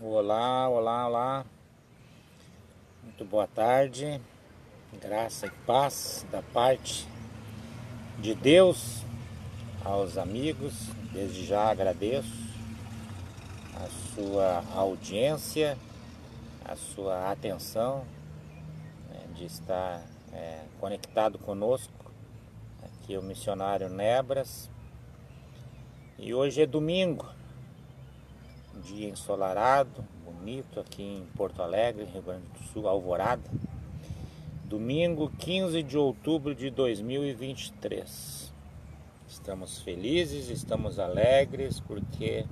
Olá, olá, olá. Muito boa tarde. Graça e paz da parte de Deus aos amigos. Desde já agradeço a sua audiência, a sua atenção, de estar conectado conosco. Aqui é o missionário Nebras. E hoje é domingo, dia ensolarado, bonito aqui em Porto Alegre, Rio Grande do Sul, Alvorada. Domingo 15 de outubro de 2023. Estamos felizes, estamos alegres, porque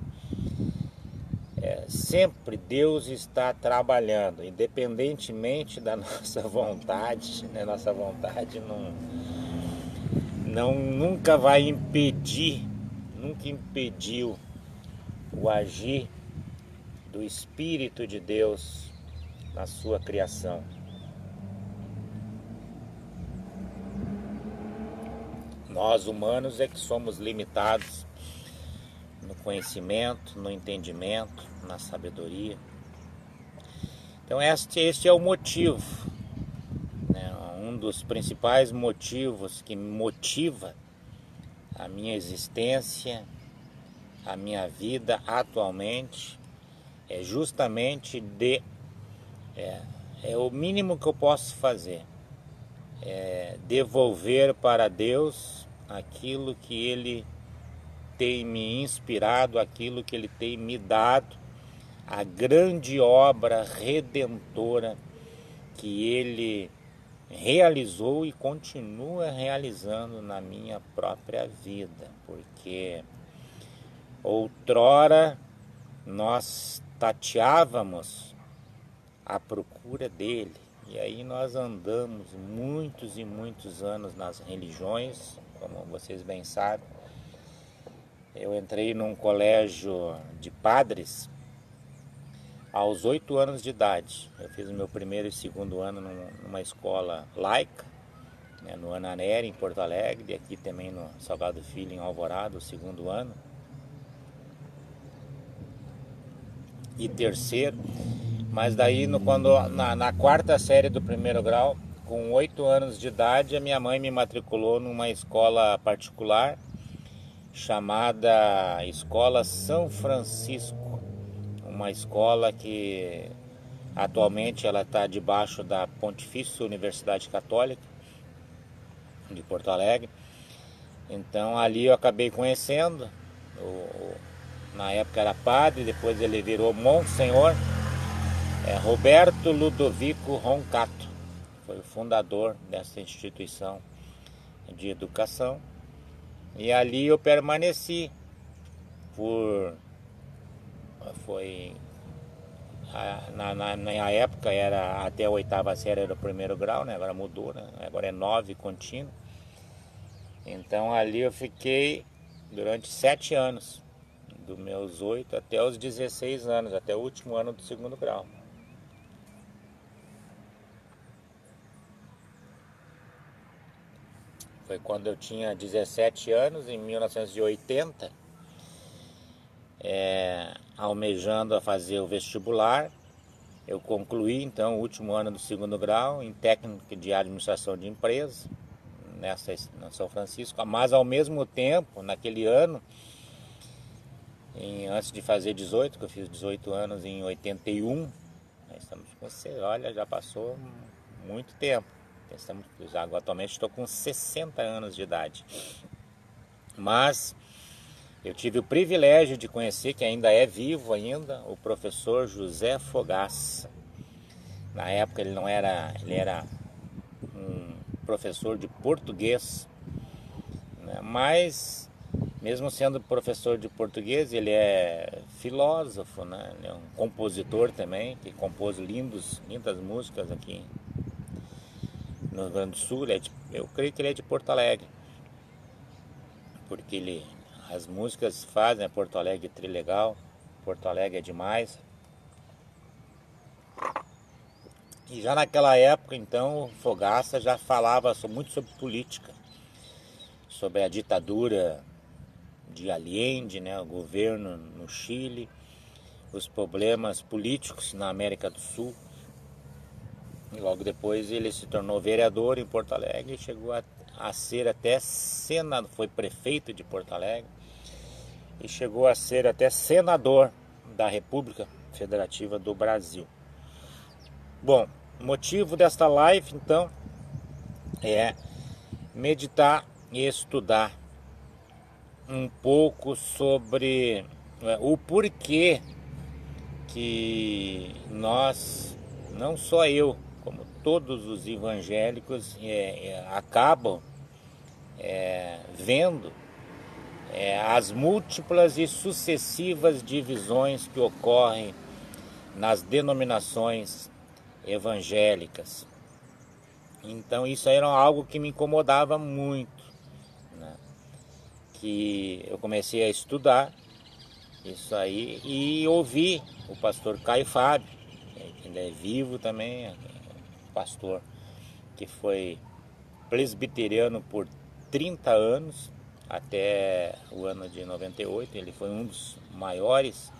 sempre Deus está trabalhando, independentemente da nossa vontade, né? Nossa vontade nunca vai impedir, nunca impediu o agir do Espírito de Deus na sua criação. Nós humanos é que somos limitados no conhecimento, no entendimento, na sabedoria. Então este é o motivo, né? Um dos principais motivos que motiva a minha existência, a minha vida atualmente, é justamente é o mínimo que eu posso fazer, é devolver para Deus aquilo que Ele tem me inspirado, aquilo que Ele tem me dado, a grande obra redentora que Ele realizou e continua realizando na minha própria vida, porque outrora nós tateávamos à procura dele, e aí nós andamos muitos e muitos anos nas religiões, como vocês bem sabem. Eu entrei num colégio de padres aos 8 anos de idade. Eu fiz o meu primeiro e segundo ano numa escola laica, né, no Ananera, em Porto Alegre, e aqui também no Salgado Filho, em Alvorada, o segundo ano. E terceiro, mas daí na quarta série do primeiro grau, com 8 anos de idade, a minha mãe me matriculou numa escola particular chamada Escola São Francisco, uma escola que atualmente ela está debaixo da Pontifícia Universidade Católica de Porto Alegre. Então ali eu acabei conhecendo, na época era padre, depois ele virou Monsenhor, Roberto Ludovico Roncato, foi o fundador dessa instituição de educação. E ali eu permaneci na minha época era até a oitava série, era o primeiro grau, né? Agora mudou, né? Agora é 9 contínuo. Então ali eu fiquei durante 7 anos, dos meus 8 até os 16 anos, até o último ano do segundo grau. Foi quando eu tinha 17 anos, em 1980, almejando a fazer o vestibular. Eu concluí então o último ano do segundo grau em técnico de administração de empresa, na São Francisco, mas ao mesmo tempo, naquele ano, antes de fazer 18, que eu fiz 18 anos em 81, nós estamos com você, olha, já passou muito tempo. Atualmente estou com 60 anos de idade. Mas eu tive o privilégio de conhecer, que ainda é vivo ainda, o professor José Fogaça. Na época ele era um professor de português, né? Mas mesmo sendo professor de português, ele é filósofo, né? Ele é um compositor também, que compôs lindas músicas aqui no Rio Grande do Sul. Eu creio que ele é de Porto Alegre, porque as músicas fazem Porto Alegre trilegal, Porto Alegre é demais. E já naquela época, então, o Fogaça já falava muito sobre política, sobre a ditadura de Allende, né, o governo no Chile, os problemas políticos na América do Sul. E logo depois ele se tornou vereador em Porto Alegre e chegou a ser até senador, foi prefeito de Porto Alegre e chegou a ser até senador da República Federativa do Brasil. Bom, o motivo desta live então é meditar e estudar um pouco sobre o porquê que nós, não só eu, como todos os evangélicos, acabam vendo as múltiplas e sucessivas divisões que ocorrem nas denominações evangélicas. Então isso era algo que me incomodava muito, né? Que eu comecei a estudar isso aí e ouvi o pastor Caio Fábio, que ainda é vivo também, pastor que foi presbiteriano por 30 anos, até o ano de 98, ele foi um dos maiores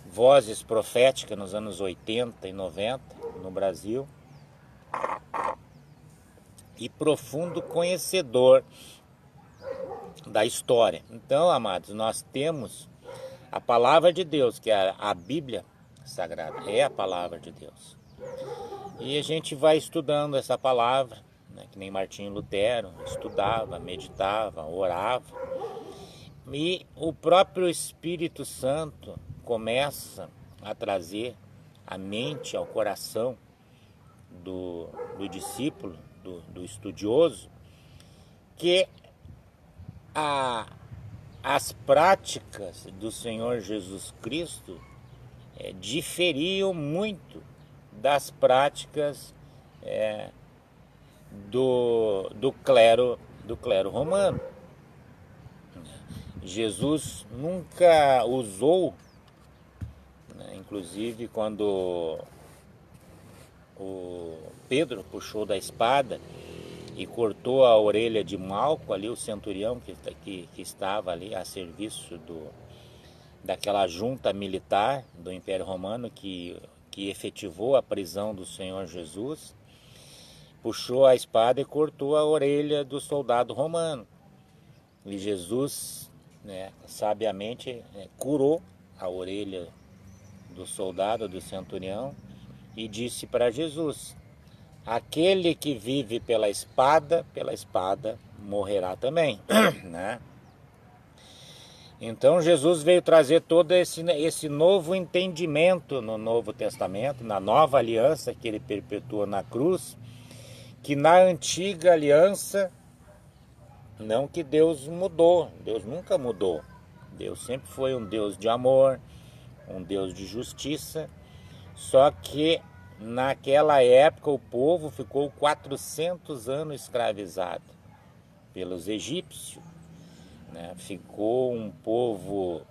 vozes proféticas nos anos 80 e 90 no Brasil, e profundo conhecedor da história. Então, amados, nós temos a palavra de Deus, que é a Bíblia Sagrada, é a palavra de Deus. E a gente vai estudando essa palavra, né, que nem Martinho Lutero, estudava, meditava, orava. E o próprio Espírito Santo começa a trazer à mente, ao coração do discípulo, do estudioso, que as práticas do Senhor Jesus Cristo diferiam muito das práticas do clero romano. Jesus nunca usou, né, inclusive quando o Pedro puxou da espada e cortou a orelha de Malco, ali o centurião que estava ali a serviço daquela junta militar do Império Romano que efetivou a prisão do Senhor Jesus, puxou a espada e cortou a orelha do soldado romano. E Jesus, né, sabiamente curou a orelha do soldado, do centurião, e disse para Jesus: aquele que vive pela espada morrerá também, né? Então Jesus veio trazer todo esse novo entendimento no Novo Testamento, na nova aliança que ele perpetuou na cruz, que na antiga aliança, não que Deus mudou, Deus nunca mudou. Deus sempre foi um Deus de amor, um Deus de justiça, só que naquela época o povo ficou 400 anos escravizado pelos egípcios, né? Ficou um povo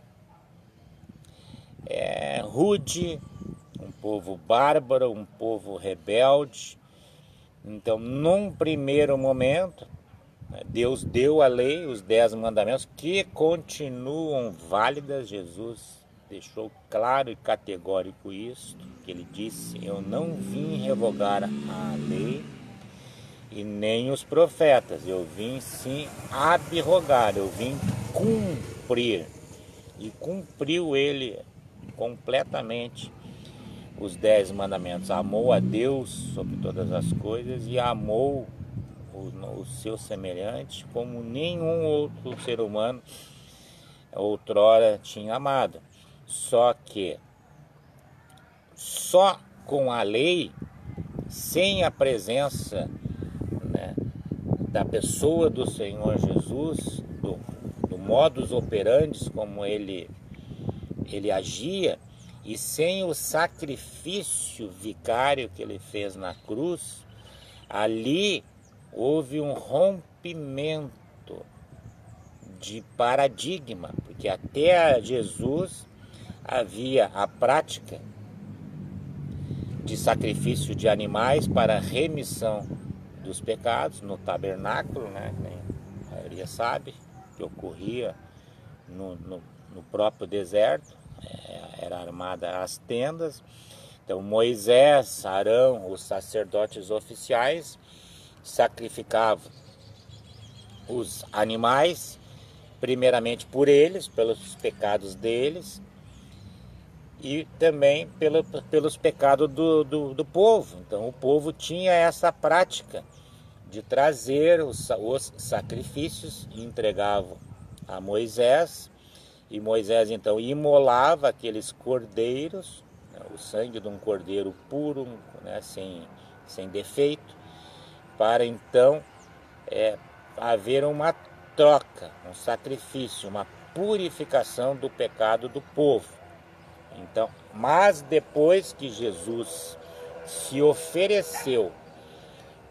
rude, um povo bárbaro, um povo rebelde. Então, num primeiro momento, Deus deu a lei, os 10 mandamentos, que continuam válidas. Jesus deixou claro e categórico isso, que ele disse: eu não vim revogar a lei e nem os profetas, eu vim sim abrogar, eu vim cumprir. E cumpriu ele completamente os 10 mandamentos. Amou a Deus sobre todas as coisas e amou o seu semelhante como nenhum outro ser humano outrora tinha amado. Só que só com a lei, sem a presença, né, da pessoa do Senhor Jesus, do modus operandi como ele agia, e sem o sacrifício vicário que ele fez na cruz, ali houve um rompimento de paradigma, porque até Jesus havia a prática de sacrifício de animais para remissão dos pecados no tabernáculo, né? A maioria sabe que ocorria no próprio deserto, Era armada as tendas. Então Moisés, Arão, os sacerdotes oficiais, sacrificavam os animais, primeiramente por eles, pelos pecados deles, e também pelos pecados do povo. Então o povo tinha essa prática de trazer os sacrifícios e entregavam a Moisés, e Moisés então imolava aqueles cordeiros, né, o sangue de um cordeiro puro, né, sem defeito, para então haver uma troca, um sacrifício, uma purificação do pecado do povo. Então, mas depois que Jesus se ofereceu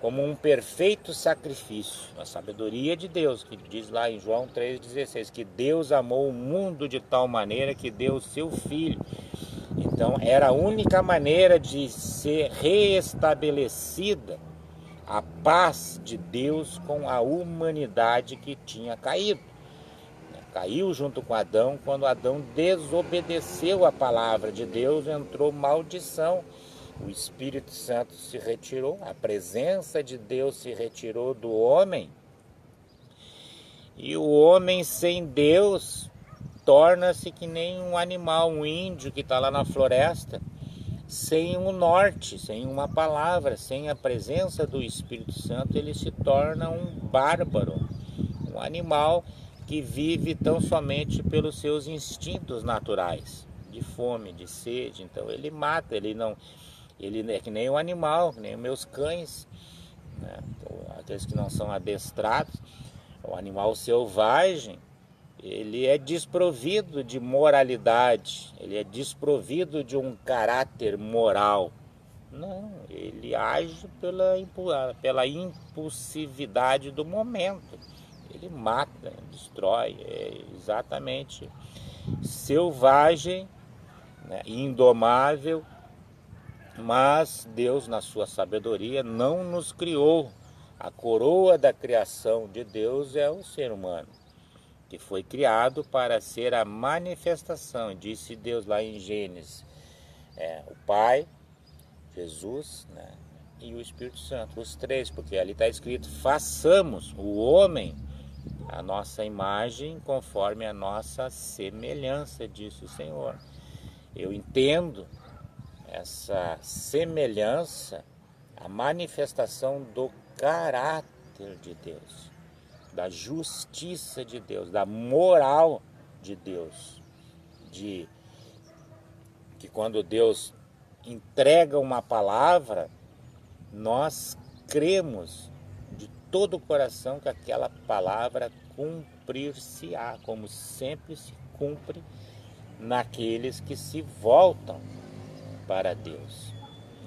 como um perfeito sacrifício, a sabedoria de Deus, que diz lá em João 3,16, que Deus amou o mundo de tal maneira que deu o seu Filho. Então era a única maneira de ser reestabelecida a paz de Deus com a humanidade que tinha caído. Caiu junto com Adão. Quando Adão desobedeceu a palavra de Deus, entrou maldição. O Espírito Santo se retirou, a presença de Deus se retirou do homem. E o homem sem Deus torna-se que nem um animal, um índio que está lá na floresta, sem um norte, sem uma palavra, sem a presença do Espírito Santo, ele se torna um bárbaro, um animal que vive tão somente pelos seus instintos naturais, de fome, de sede. Então ele mata, ele é que nem um animal, que nem os meus cães, né? Então, aqueles que não são adestrados. O animal selvagem, ele é desprovido de moralidade, ele é desprovido de um caráter moral. Não, ele age pela impulsividade do momento. Ele mata, destrói, é exatamente selvagem, né, indomável. Mas Deus, na sua sabedoria, não nos criou. A coroa da criação de Deus é o ser humano, que foi criado para ser a manifestação, disse Deus lá em Gênesis, o Pai, Jesus, né, e o Espírito Santo, os três, porque ali está escrito: façamos o homem a nossa imagem conforme a nossa semelhança, disse o Senhor. Eu entendo essa semelhança, a manifestação do caráter de Deus, da justiça de Deus, da moral de Deus, de que quando Deus entrega uma palavra, nós cremos de todo o coração que aquela palavra cumprir-se-á, como sempre se cumpre naqueles que se voltam para Deus.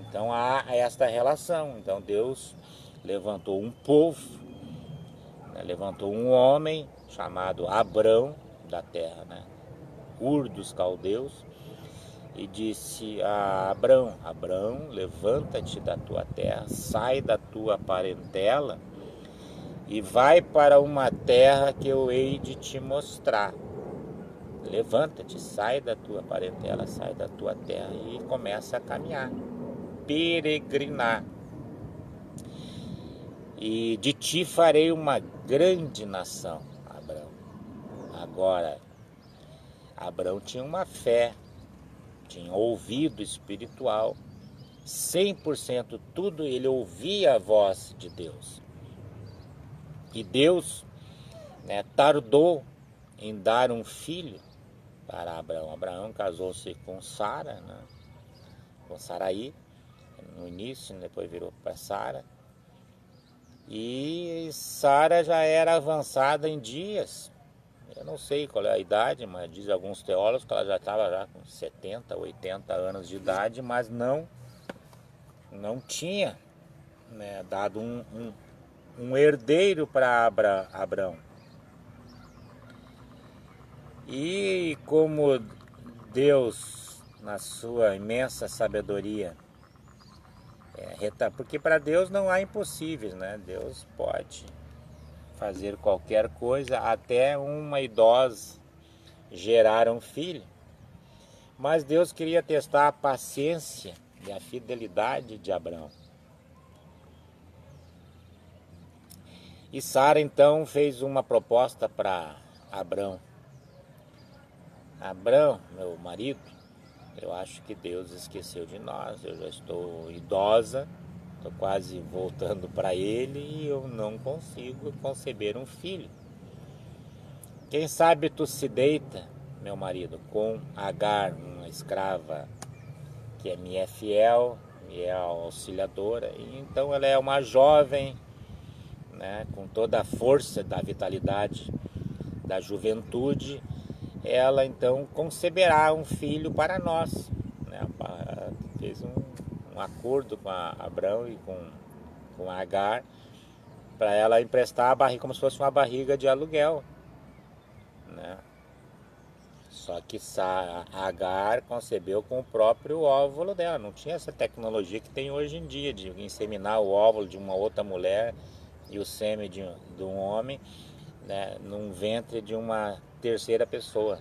Então há esta relação. Então Deus levantou um povo, né? Levantou um homem chamado Abrão, da terra, né? Ur dos caldeus, e disse a Abrão: Abrão, levanta-te da tua terra, sai da tua parentela e vai para uma terra que eu hei de te mostrar. Levanta-te, sai da tua parentela, sai da tua terra e começa a caminhar, peregrinar. E de ti farei uma grande nação, Abrão. Agora, Abrão tinha uma fé, tinha ouvido espiritual, 100% tudo, ele ouvia a voz de Deus. E Deus, né, tardou em dar um filho para Abraão. Abraão casou-se com Sara, né, com Saraí, no início, depois virou para Sara. E Sara já era avançada em dias. Eu não sei qual é a idade, mas diz alguns teólogos que ela já estava já com 70, 80 anos de idade, mas não tinha, né, dado um herdeiro para Abrão. E como Deus, na sua imensa sabedoria, porque para Deus não há impossíveis, né? Deus pode fazer qualquer coisa, até uma idosa gerar um filho. Mas Deus queria testar a paciência e a fidelidade de Abrão. E Sara então fez uma proposta para Abrão. Abrão, meu marido, eu acho que Deus esqueceu de nós. Eu já estou idosa, estou quase voltando para Ele e eu não consigo conceber um filho. Quem sabe tu se deita, meu marido, com Agar, uma escrava que me é fiel, me é auxiliadora. E então ela é uma jovem, né, com toda a força da vitalidade da juventude. Ela então conceberá um filho para nós, né? Fez um acordo com Abrão e com Agar para ela emprestar a barriga como se fosse uma barriga de aluguel, né? Só que Agar concebeu com o próprio óvulo dela. Não tinha essa tecnologia que tem hoje em dia de inseminar o óvulo de uma outra mulher e o sêmen de um homem, né, num ventre de uma terceira pessoa.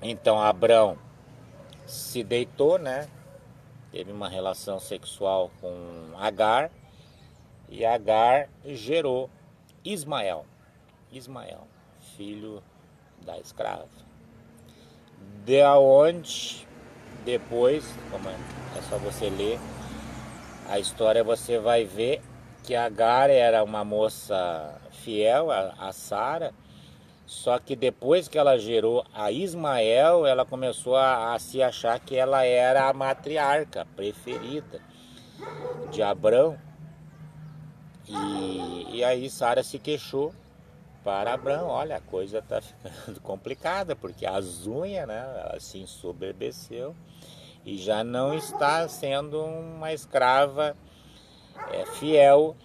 Então Abrão se deitou, né? Teve uma relação sexual com Agar e Agar gerou Ismael, filho da escrava. De onde depois, como é só você ler a história, você vai ver que Agar era uma moça fiel a Sara, só que depois que ela gerou a Ismael, ela começou a se achar que ela era a matriarca preferida de Abrão. E aí Sara se queixou para Abrão: olha, a coisa está ficando complicada, porque as unhas, né, ela se ensoberbeceu e já não está sendo uma escrava fiel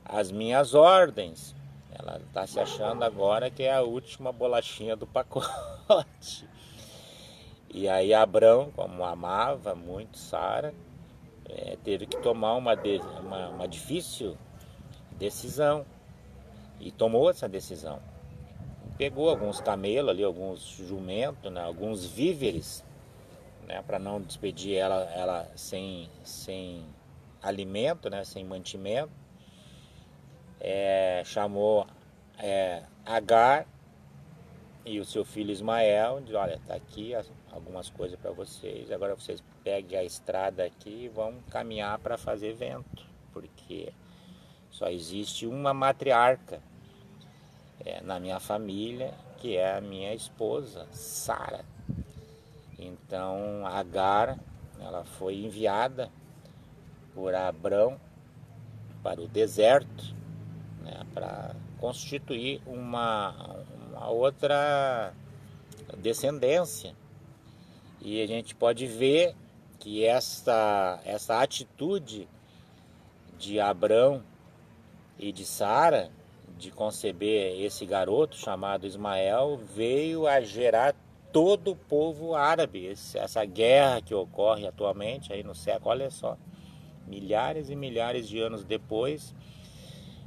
às minhas ordens. Ela está se achando agora que é a última bolachinha do pacote. E aí Abrão, como amava muito Sara, teve que tomar uma difícil decisão. E tomou essa decisão. Pegou alguns camelos ali, alguns jumentos, né, alguns víveres, né, para não despedir ela sem alimento, né, sem mantimento. Chamou Agar e o seu filho Ismael, diz: olha, tá aqui algumas coisas para vocês, agora vocês peguem a estrada aqui e vão caminhar para fazer vento, porque só existe uma matriarca na minha família, que é a minha esposa, Sara. Então Agar, ela foi enviada por Abrão para o deserto, né, para constituir uma outra descendência. E a gente pode ver que essa atitude de Abrão e de Sara de conceber esse garoto chamado Ismael veio a gerar todo o povo árabe. Essa guerra que ocorre atualmente aí no século, olha só, milhares e milhares de anos depois,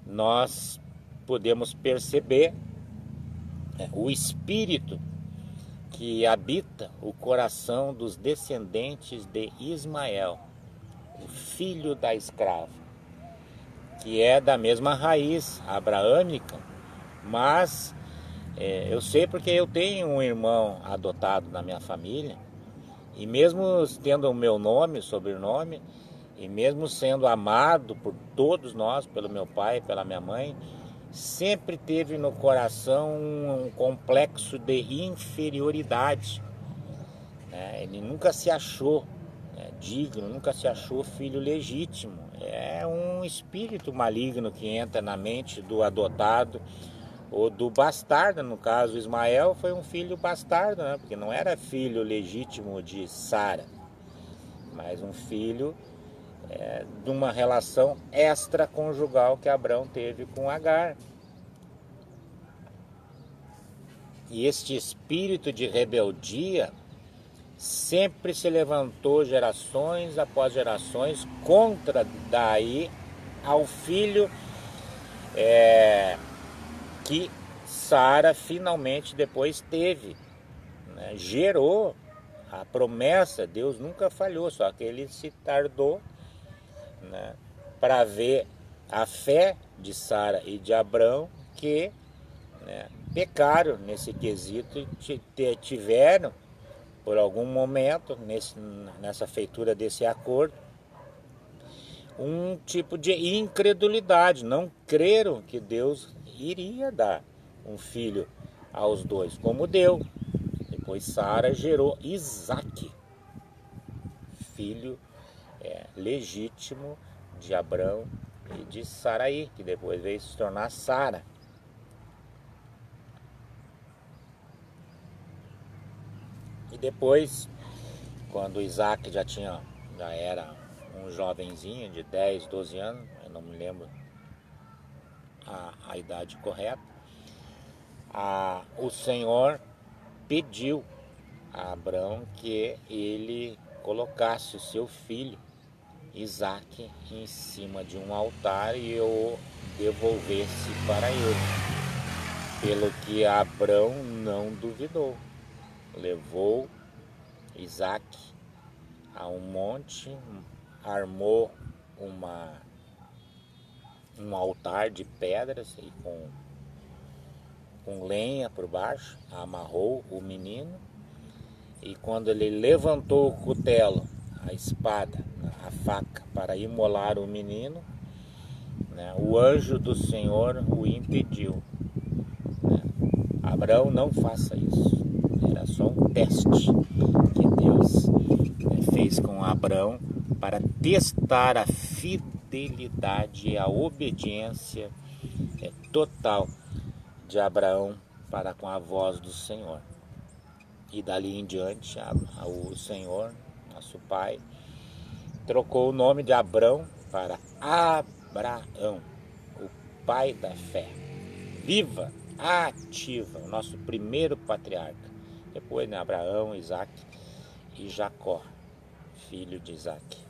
nós podemos perceber o espírito que habita o coração dos descendentes de Ismael, o filho da escrava, que é da mesma raiz abraâmica, mas eu sei porque eu tenho um irmão adotado na minha família, e mesmo tendo o meu nome, sobrenome, e mesmo sendo amado por todos nós, pelo meu pai, pela minha mãe, sempre teve no coração um complexo de inferioridade. Ele nunca se achou digno, nunca se achou filho legítimo. É um espírito maligno que entra na mente do adotado ou do bastardo. No caso, Ismael foi um filho bastardo, né? Porque não era filho legítimo de Sara, mas um filho de uma relação extraconjugal que Abrão teve com Agar. E este espírito de rebeldia sempre se levantou gerações após gerações contra daí ao filho que Sara finalmente depois teve, né, gerou a promessa. Deus nunca falhou, só que ele se tardou, né, para ver a fé de Sara e de Abrão, que, né, pecaram nesse quesito e tiveram, por algum momento, nessa feitura desse acordo, um tipo de incredulidade. Não creram que Deus iria dar um filho aos dois, como deu. Depois Sara gerou Isaque, filho legítimo de Abrão e de Saraí, que depois veio se tornar Sara. E depois, quando Isaac já era um jovenzinho de 10, 12 anos, eu não me lembro a idade correta, o Senhor pediu a Abrão que ele colocasse o seu filho Isaac em cima de um altar e o devolvesse para ele. Pelo que Abrão não duvidou, levou Isaac a um monte, armou um altar de pedras e com lenha por baixo, amarrou o menino, e quando ele levantou o cutelo, a espada, a faca, para imolar o menino, né, o anjo do Senhor o impediu. Abraão, não faça isso. Era só um teste que Deus fez com Abraão para testar a fidelidade e a obediência total de Abraão para com a voz do Senhor. E dali em diante, o Senhor, nosso Pai, trocou o nome de Abrão para Abraão, o pai da fé, viva, ativa, o nosso primeiro patriarca. Depois, né, Abraão, Isaac e Jacó, filho de Isaac.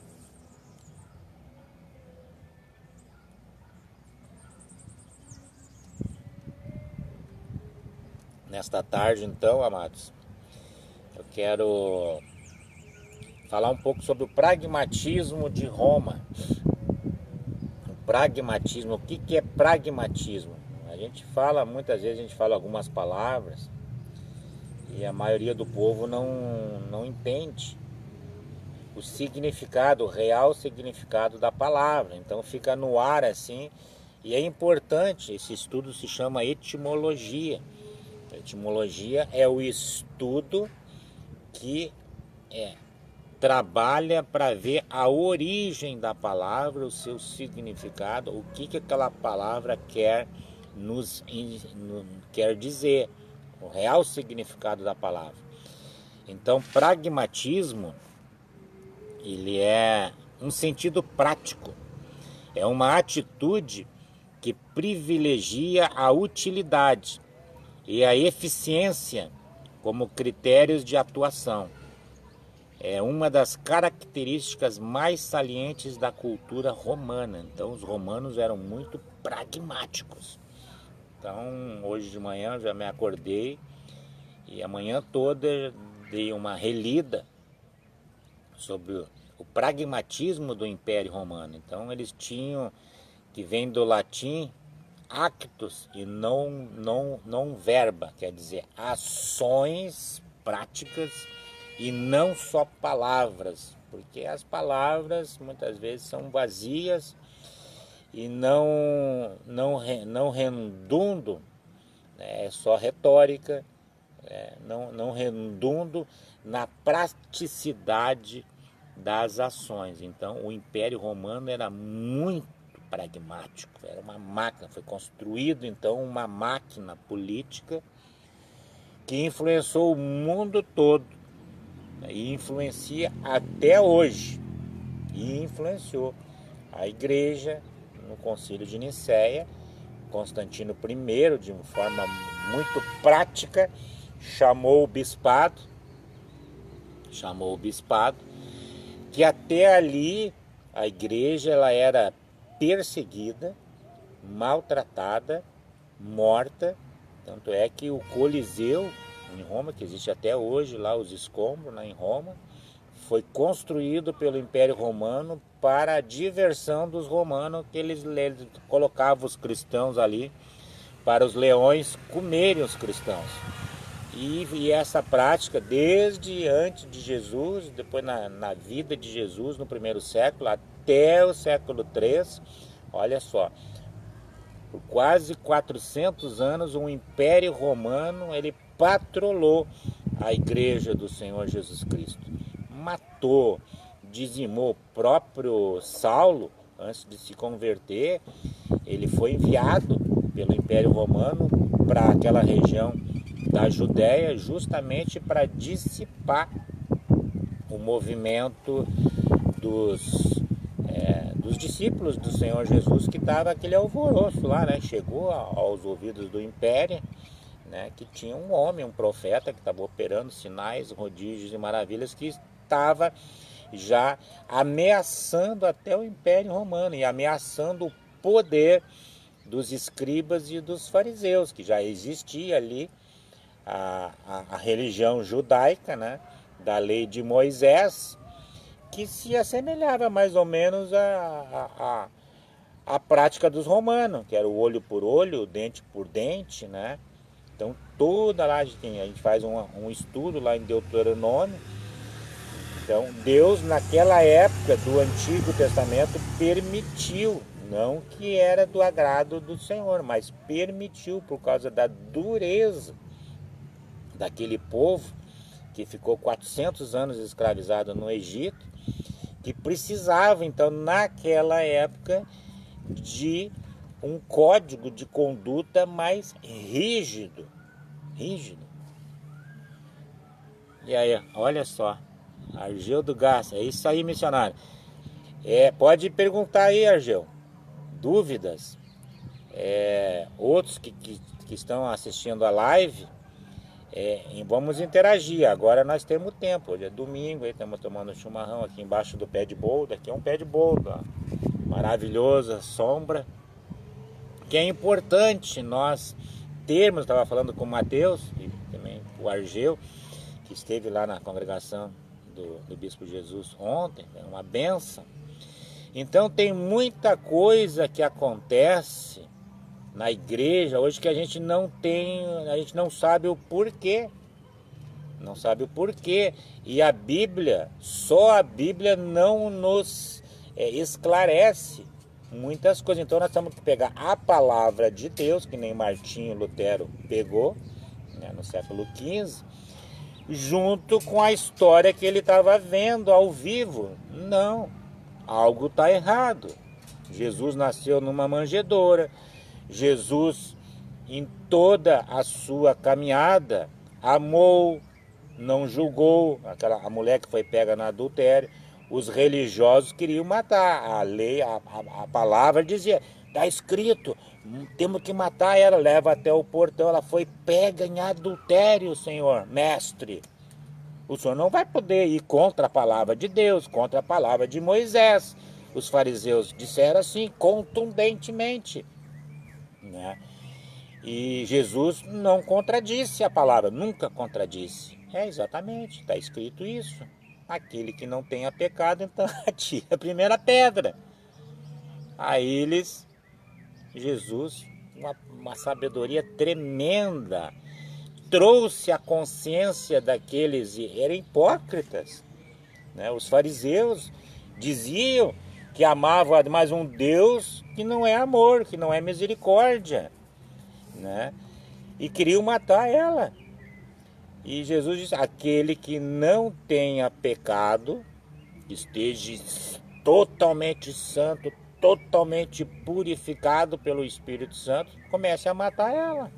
Nesta tarde, então, amados, eu quero falar um pouco sobre o pragmatismo de Roma. O pragmatismo, o que é pragmatismo? A gente fala, muitas vezes a gente fala algumas palavras e a maioria do povo não entende o significado, o real significado da palavra. Então fica no ar assim, e é importante, esse estudo se chama etimologia. A etimologia é o estudo que trabalha para ver a origem da palavra, o seu significado, o que aquela palavra quer quer dizer, o real significado da palavra. Então, pragmatismo, ele é um sentido prático, é uma atitude que privilegia a utilidade e a eficiência como critérios de atuação. É uma das características mais salientes da cultura romana. Então, os romanos eram muito pragmáticos. Então, hoje de manhã já me acordei e a manhã toda dei uma relida sobre o pragmatismo do Império Romano. Então, eles tinham, que vem do latim, actus e não verba, quer dizer, ações práticas e não só palavras, porque as palavras muitas vezes são vazias e não redundam, né, é só retórica, não redundam na praticidade das ações. Então o Império Romano era muito pragmático, era uma máquina, foi construído então uma máquina política que influenciou o mundo todo, né, e influencia até hoje, e influenciou a igreja no Concílio de Nicéia. Constantino I, de uma forma muito prática, chamou o bispado, que até ali a igreja ela era perseguida, maltratada, morta, Tanto é que o Coliseu em Roma, que existe até hoje lá, os escombros lá em Roma, foi construído pelo Império Romano para a diversão dos romanos, que eles colocavam os cristãos ali para os leões comerem os cristãos. E essa prática, desde antes de Jesus, depois na vida de Jesus, no primeiro século, até o século III, olha só, por quase 400 anos, o Império Romano, ele patrolou a igreja do Senhor Jesus Cristo. Matou, dizimou o próprio Saulo, antes de se converter, ele foi enviado pelo Império Romano para aquela região da Judéia, justamente para dissipar o movimento dos discípulos do Senhor Jesus, que estava aquele alvoroço lá, né? Chegou aos ouvidos do Império, né, que tinha um homem, um profeta, que estava operando sinais, prodígios e maravilhas, que estava já ameaçando até o Império Romano e ameaçando o poder dos escribas e dos fariseus, que já existia ali a religião judaica, né, da lei de Moisés, que se assemelhava mais ou menos à prática dos romanos, que era o olho por olho, dente por dente, né? Então toda lá a gente faz um estudo lá em Deuteronômio. Então Deus naquela época do Antigo Testamento permitiu, não que era do agrado do Senhor, mas permitiu por causa da dureza daquele povo que ficou 400 anos escravizado no Egito, que precisava então naquela época de um código de conduta mais rígido. E aí, olha só, Argeu do Gás, é isso aí, missionário. Pode perguntar aí, Argeu, dúvidas, outros que estão assistindo a live, vamos interagir. Agora nós temos tempo, hoje é domingo, aí estamos tomando chimarrão aqui embaixo do pé de boldo. Aqui é um pé de boldo, ó, maravilhosa sombra, que é importante nós termos. Estava falando com o Mateus e também o Argeu, que esteve lá na congregação do Bispo Jesus ontem, é uma benção. Então tem muita coisa que acontece na igreja hoje que a gente não sabe o porquê. Não sabe o porquê. E a Bíblia, só a Bíblia não nos esclarece muitas coisas. Então nós temos que pegar a palavra de Deus, que nem Martinho Lutero pegou, né, no século XV, junto com a história que ele estava vendo ao vivo. Não, algo está errado. Jesus nasceu numa manjedoura. Jesus, em toda a sua caminhada, amou, não julgou a mulher que foi pega no adultério. Os religiosos queriam matar. A lei, a palavra dizia, está escrito, temos que matar ela. Leva até o portão, ela foi pega em adultério, Senhor, mestre. O Senhor não vai poder ir contra a palavra de Deus, contra a palavra de Moisés. Os fariseus disseram assim, contundentemente, né? E Jesus não contradisse a palavra, nunca contradisse. Exatamente, está escrito isso. Aquele que não tenha pecado, então atira a primeira pedra. Aí Jesus, uma sabedoria tremenda, trouxe a consciência daqueles, eram hipócritas, né? Os fariseus diziam que amavam mais um Deus que não é amor, que não é misericórdia, né? E queriam matar ela. E Jesus disse, aquele que não tenha pecado, esteja totalmente santo, totalmente purificado pelo Espírito Santo, comece a matar ela.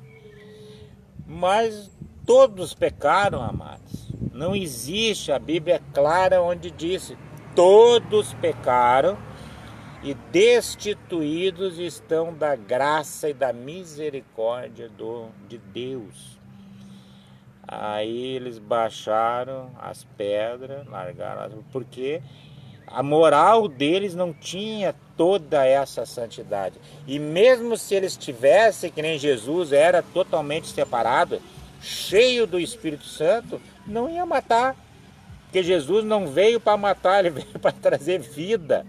Mas todos pecaram, amados. Não existe, a Bíblia é clara onde diz, todos pecaram e destituídos estão da graça e da misericórdia de Deus. Aí eles baixaram as pedras, largaram, porque A moral deles não tinha toda essa santidade. E mesmo se eles tivessem, que nem Jesus era totalmente separado, cheio do Espírito Santo, não ia matar. Porque Jesus não veio para matar, ele veio para trazer vida.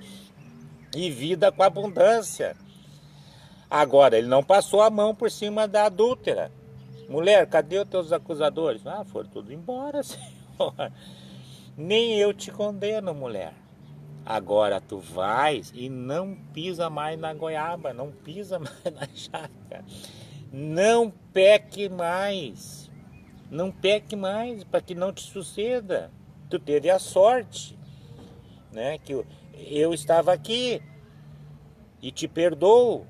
E vida com abundância. Agora, ele não passou a mão por cima da adúltera. Mulher, cadê os teus acusadores? Ah, foram tudo embora, Senhor. Nem eu te condeno, mulher. Agora tu vais e não pisa mais na goiaba, não pisa mais na jaca. Não peque mais. Não peque mais, para que não te suceda. Tu teve a sorte, né, que eu estava aqui e te perdoo,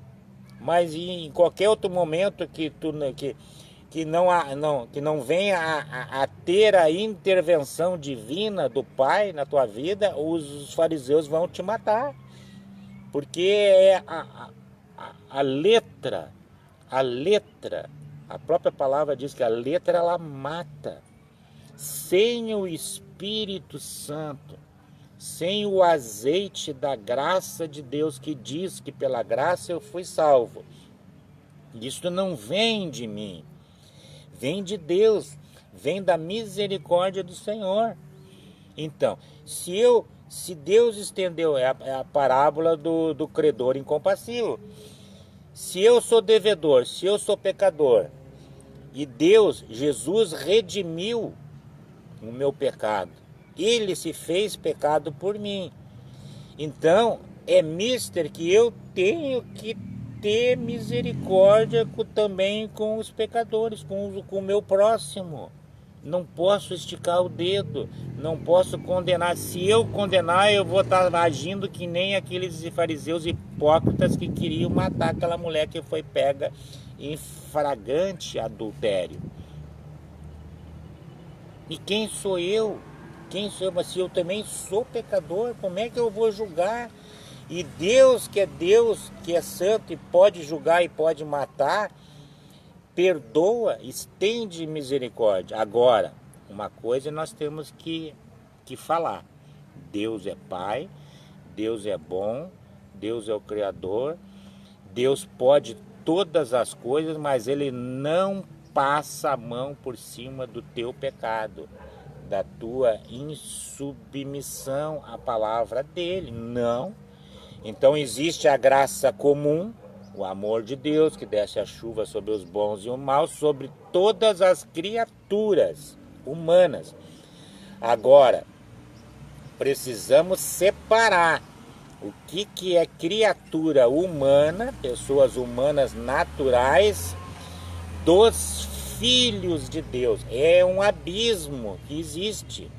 mas em qualquer outro momento que não venha a ter a intervenção divina do Pai na tua vida, os fariseus vão te matar, porque é a letra, a própria palavra diz que a letra ela mata. Sem o Espírito Santo, sem o azeite da graça de Deus, que diz que pela graça eu fui salvo, isso não vem de mim, vem de Deus, vem da misericórdia do Senhor. Então, se Deus estendeu, é a parábola do credor incompassivo. Se eu sou devedor, se eu sou pecador, e Deus, Jesus redimiu o meu pecado, ele se fez pecado por mim. Então, é mister que eu tenho que ter misericórdia também com os pecadores, com o meu próximo. Não posso esticar o dedo, não posso condenar. Se eu condenar, eu vou estar agindo que nem aqueles fariseus hipócritas que queriam matar aquela mulher que foi pega em flagrante adultério. E quem sou eu? Quem sou eu? Mas se eu também sou pecador, como é que eu vou julgar? E Deus, que é santo e pode julgar e pode matar, perdoa, estende misericórdia. Agora, uma coisa nós temos que falar. Deus é Pai, Deus é bom, Deus é o Criador, Deus pode todas as coisas, mas Ele não passa a mão por cima do teu pecado, da tua insubmissão à palavra dele. Não. Então existe a graça comum, o amor de Deus que desce a chuva sobre os bons e os maus, sobre todas as criaturas humanas. Agora, precisamos separar o que é criatura humana, pessoas humanas naturais, dos filhos de Deus. É um abismo que existe.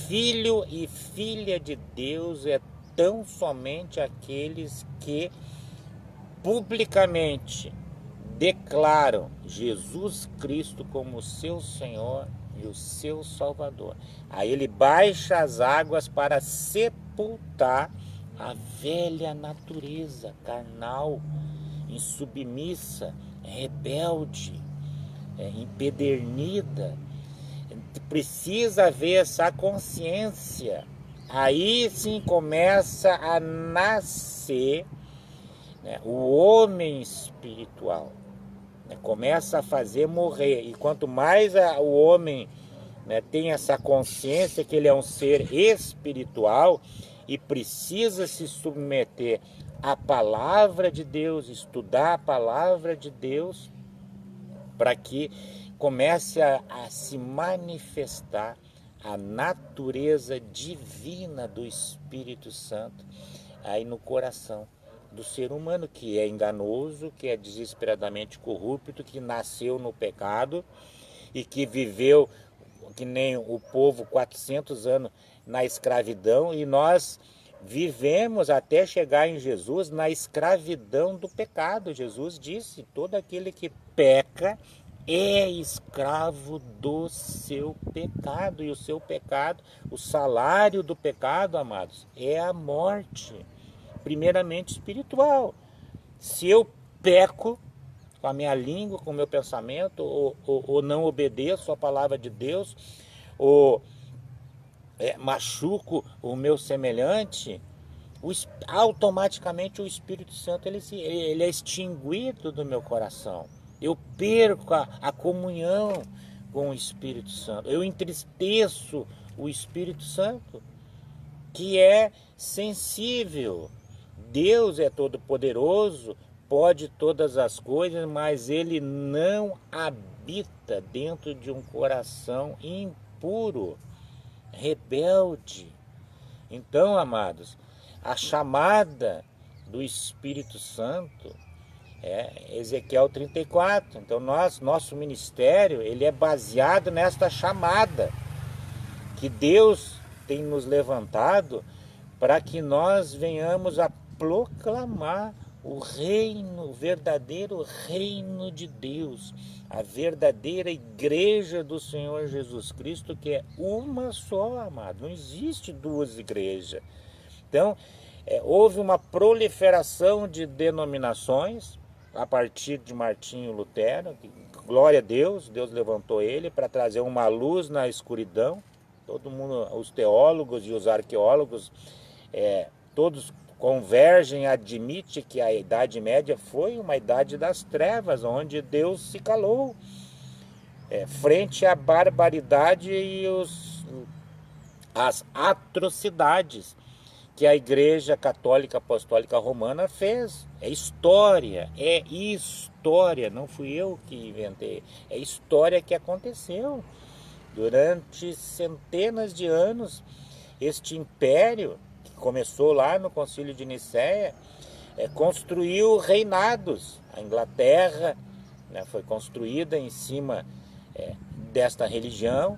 Filho e filha de Deus é tão somente aqueles que publicamente declaram Jesus Cristo como seu Senhor e o seu Salvador. Aí ele baixa as águas para sepultar a velha natureza carnal, insubmissa, rebelde, empedernida. Precisa haver essa consciência. Aí sim começa a nascer, né, o homem espiritual, né, começa a fazer morrer. E quanto mais o homem, né, tem essa consciência que ele é um ser espiritual e precisa se submeter à palavra de Deus, estudar a palavra de Deus, para que comece a se manifestar a natureza divina do Espírito Santo aí no coração do ser humano, que é enganoso, que é desesperadamente corrupto, que nasceu no pecado e que viveu que nem o povo 400 anos na escravidão, e nós vivemos até chegar em Jesus na escravidão do pecado. Jesus disse: todo aquele que peca é escravo do seu pecado, e o seu pecado, o salário do pecado, amados, é a morte, primeiramente espiritual. Se eu peco com a minha língua, com o meu pensamento, ou não obedeço a palavra de Deus, ou machuco o meu semelhante, automaticamente o Espírito Santo ele é extinguido do meu coração. Eu perco a comunhão com o Espírito Santo. Eu entristeço o Espírito Santo, que é sensível. Deus é todo-poderoso, pode todas as coisas, mas ele não habita dentro de um coração impuro, rebelde. Então, amados, a chamada do Espírito Santo é Ezequiel 34. Então, nosso ministério, ele é baseado nesta chamada que Deus tem nos levantado para que nós venhamos a proclamar o reino, o verdadeiro reino de Deus, a verdadeira igreja do Senhor Jesus Cristo, que é uma só, amado. Não existe duas igrejas. Então, houve uma proliferação de denominações a partir de Martinho Lutero. Glória a Deus, Deus levantou ele para trazer uma luz na escuridão. Todo mundo, os teólogos e os arqueólogos, todos convergem, admite que a Idade Média foi uma idade das trevas, onde Deus se calou frente à barbaridade e as atrocidades que a Igreja Católica Apostólica Romana fez. É história, não fui eu que inventei, é história que aconteceu. Durante centenas de anos, este império, que começou lá no Concílio de Nicéia, construiu reinados. A Inglaterra, né, foi construída em cima desta religião,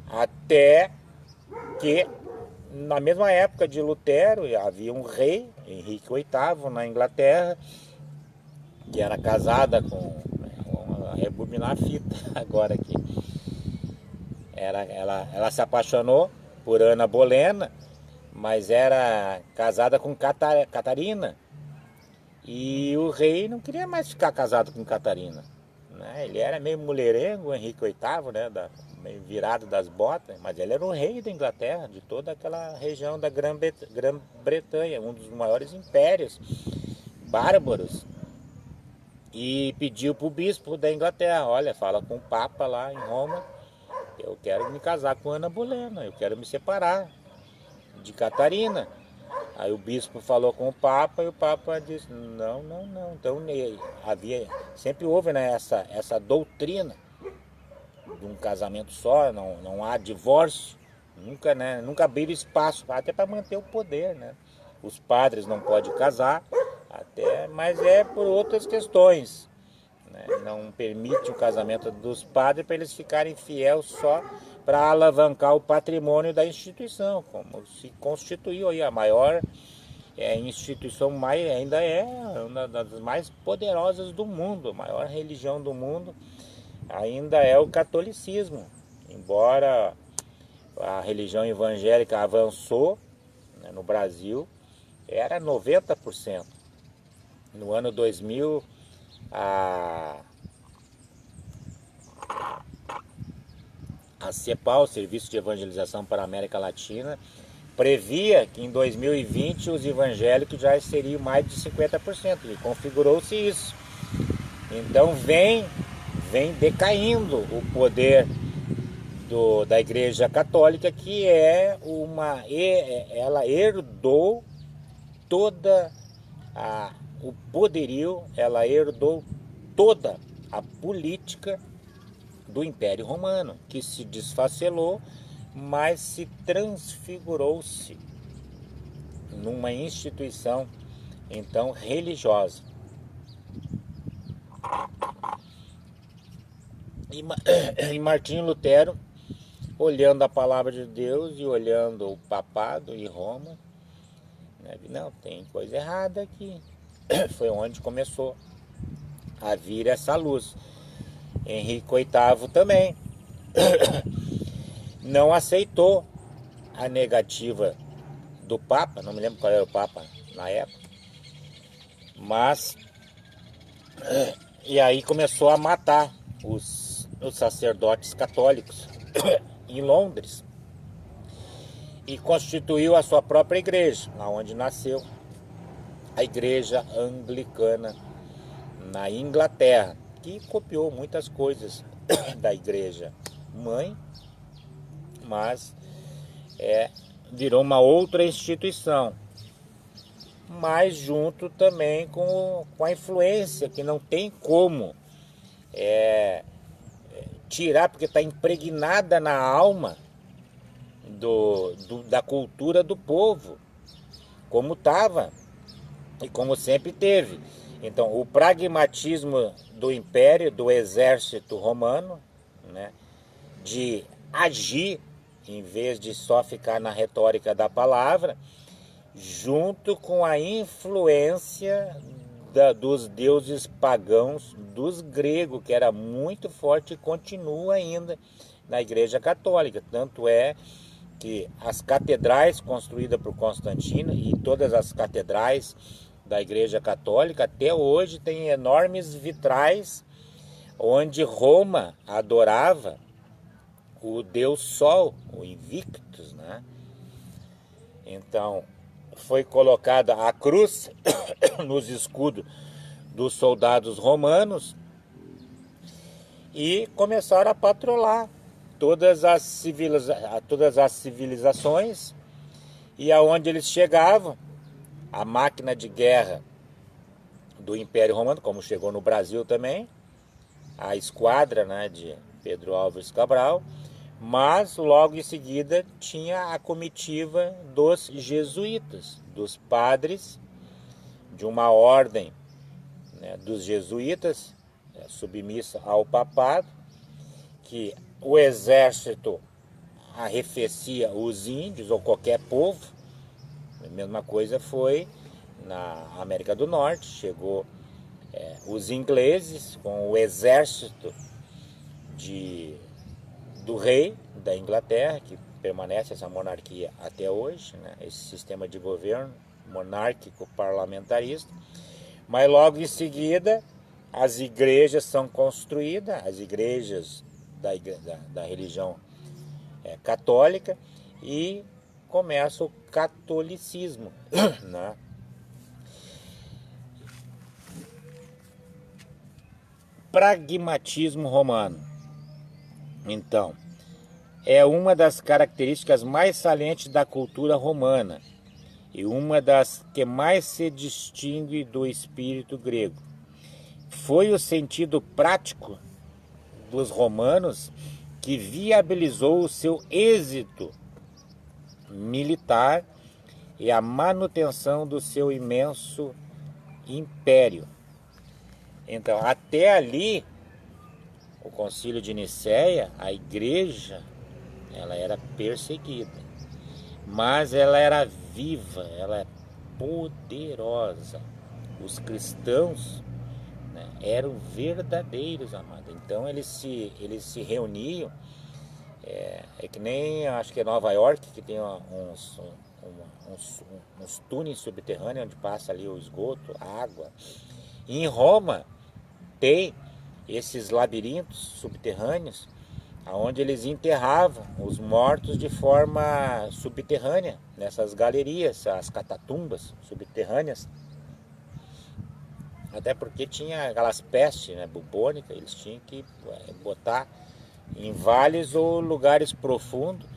até que na mesma época de Lutero havia um rei, Henrique VIII, na Inglaterra, que era casada com, vamos rebobinar a fita agora aqui, ela se apaixonou por Ana Bolena, mas era casada com Catarina, e o rei não queria mais ficar casado com Catarina, né? Ele era meio mulherengo, Henrique VIII, né? Meio virado das botas, mas ele era o rei da Inglaterra, de toda aquela região da Grã-Bretanha, um dos maiores impérios bárbaros, e pediu para o bispo da Inglaterra: olha, fala com o Papa lá em Roma, eu quero me casar com Ana Bolena, eu quero me separar de Catarina. Aí o bispo falou com o Papa e o Papa disse: não. Então sempre houve, né, essa doutrina de um casamento só, não há divórcio, nunca abriram espaço, até para manter o poder, né? Os padres não podem casar, mas por outras questões, né? Não permite o casamento dos padres para eles ficarem fiéis só para alavancar o patrimônio da instituição, como se constituiu aí a maior instituição, ainda é uma das mais poderosas do mundo, a maior religião do mundo ainda é o catolicismo, embora a religião evangélica avançou, né, no Brasil, era 90%. No ano 2000, a CEPAL, o Serviço de Evangelização para a América Latina, previa que em 2020 os evangélicos já seriam mais de 50%, e configurou-se isso. Então vem decaindo o poder da Igreja Católica, que ela herdou toda o poderio, ela herdou toda a política do Império Romano, que se desfacelou, mas se transfigurou-se numa instituição, então, religiosa. E Martinho Lutero, olhando a palavra de Deus e olhando o papado e Roma, né, não, tem coisa errada aqui. Foi onde começou a vir essa luz. Henrique VIII também não aceitou a negativa do Papa, não me lembro qual era o Papa na época, mas e aí começou a matar os sacerdotes católicos em Londres. e constituiu a sua própria igreja, onde nasceu a Igreja Anglicana na Inglaterra, que copiou muitas coisas da igreja mãe, mas virou uma outra instituição, mas junto também com a influência que não tem como tirar, porque está impregnada na alma da cultura do povo, como estava e como sempre teve. Então, o pragmatismo do império, do exército romano, né, de agir em vez de só ficar na retórica da palavra, junto com a influência dos deuses pagãos, dos gregos, que era muito forte e continua ainda na Igreja Católica. Tanto é que as catedrais construídas por Constantino e todas as catedrais da Igreja Católica até hoje têm enormes vitrais onde Roma adorava o deus Sol, o Invictus, né? Então, foi colocada a cruz nos escudos dos soldados romanos e começaram a patrolar todas as civilizações, e aonde eles chegavam, a máquina de guerra do Império Romano, como chegou no Brasil também, a esquadra, né, de Pedro Álvares Cabral, mas logo em seguida tinha a comitiva dos jesuítas, dos padres de uma ordem, né, dos jesuítas, submissa ao papado, que o exército arrefecia os índios ou qualquer povo. A mesma coisa foi na América do Norte, chegou os ingleses com o exército do rei da Inglaterra, que permanece essa monarquia até hoje, né? Esse sistema de governo monárquico parlamentarista. Mas logo em seguida as igrejas são construídas, as igrejas da religião católica, e começa o catolicismo, né? Pragmatismo romano, então, é uma das características mais salientes da cultura romana e uma das que mais se distingue do espírito grego. Foi o sentido prático dos romanos que viabilizou o seu êxito militar e a manutenção do seu imenso império. Então, até ali, o Concílio de Nicéia, a igreja, ela era perseguida, mas ela era viva, ela é poderosa. Os cristãos, né, eram verdadeiros, amados. Então eles se reuniam, é que nem, acho que é Nova York, que tem uns túneis subterrâneos onde passa ali o esgoto, a água. E em Roma tem esses labirintos subterrâneos, onde eles enterravam os mortos de forma subterrânea, nessas galerias, as catatumbas subterrâneas. Até porque tinha aquelas pestes, né, bubônicas, eles tinham que botar em vales ou lugares profundos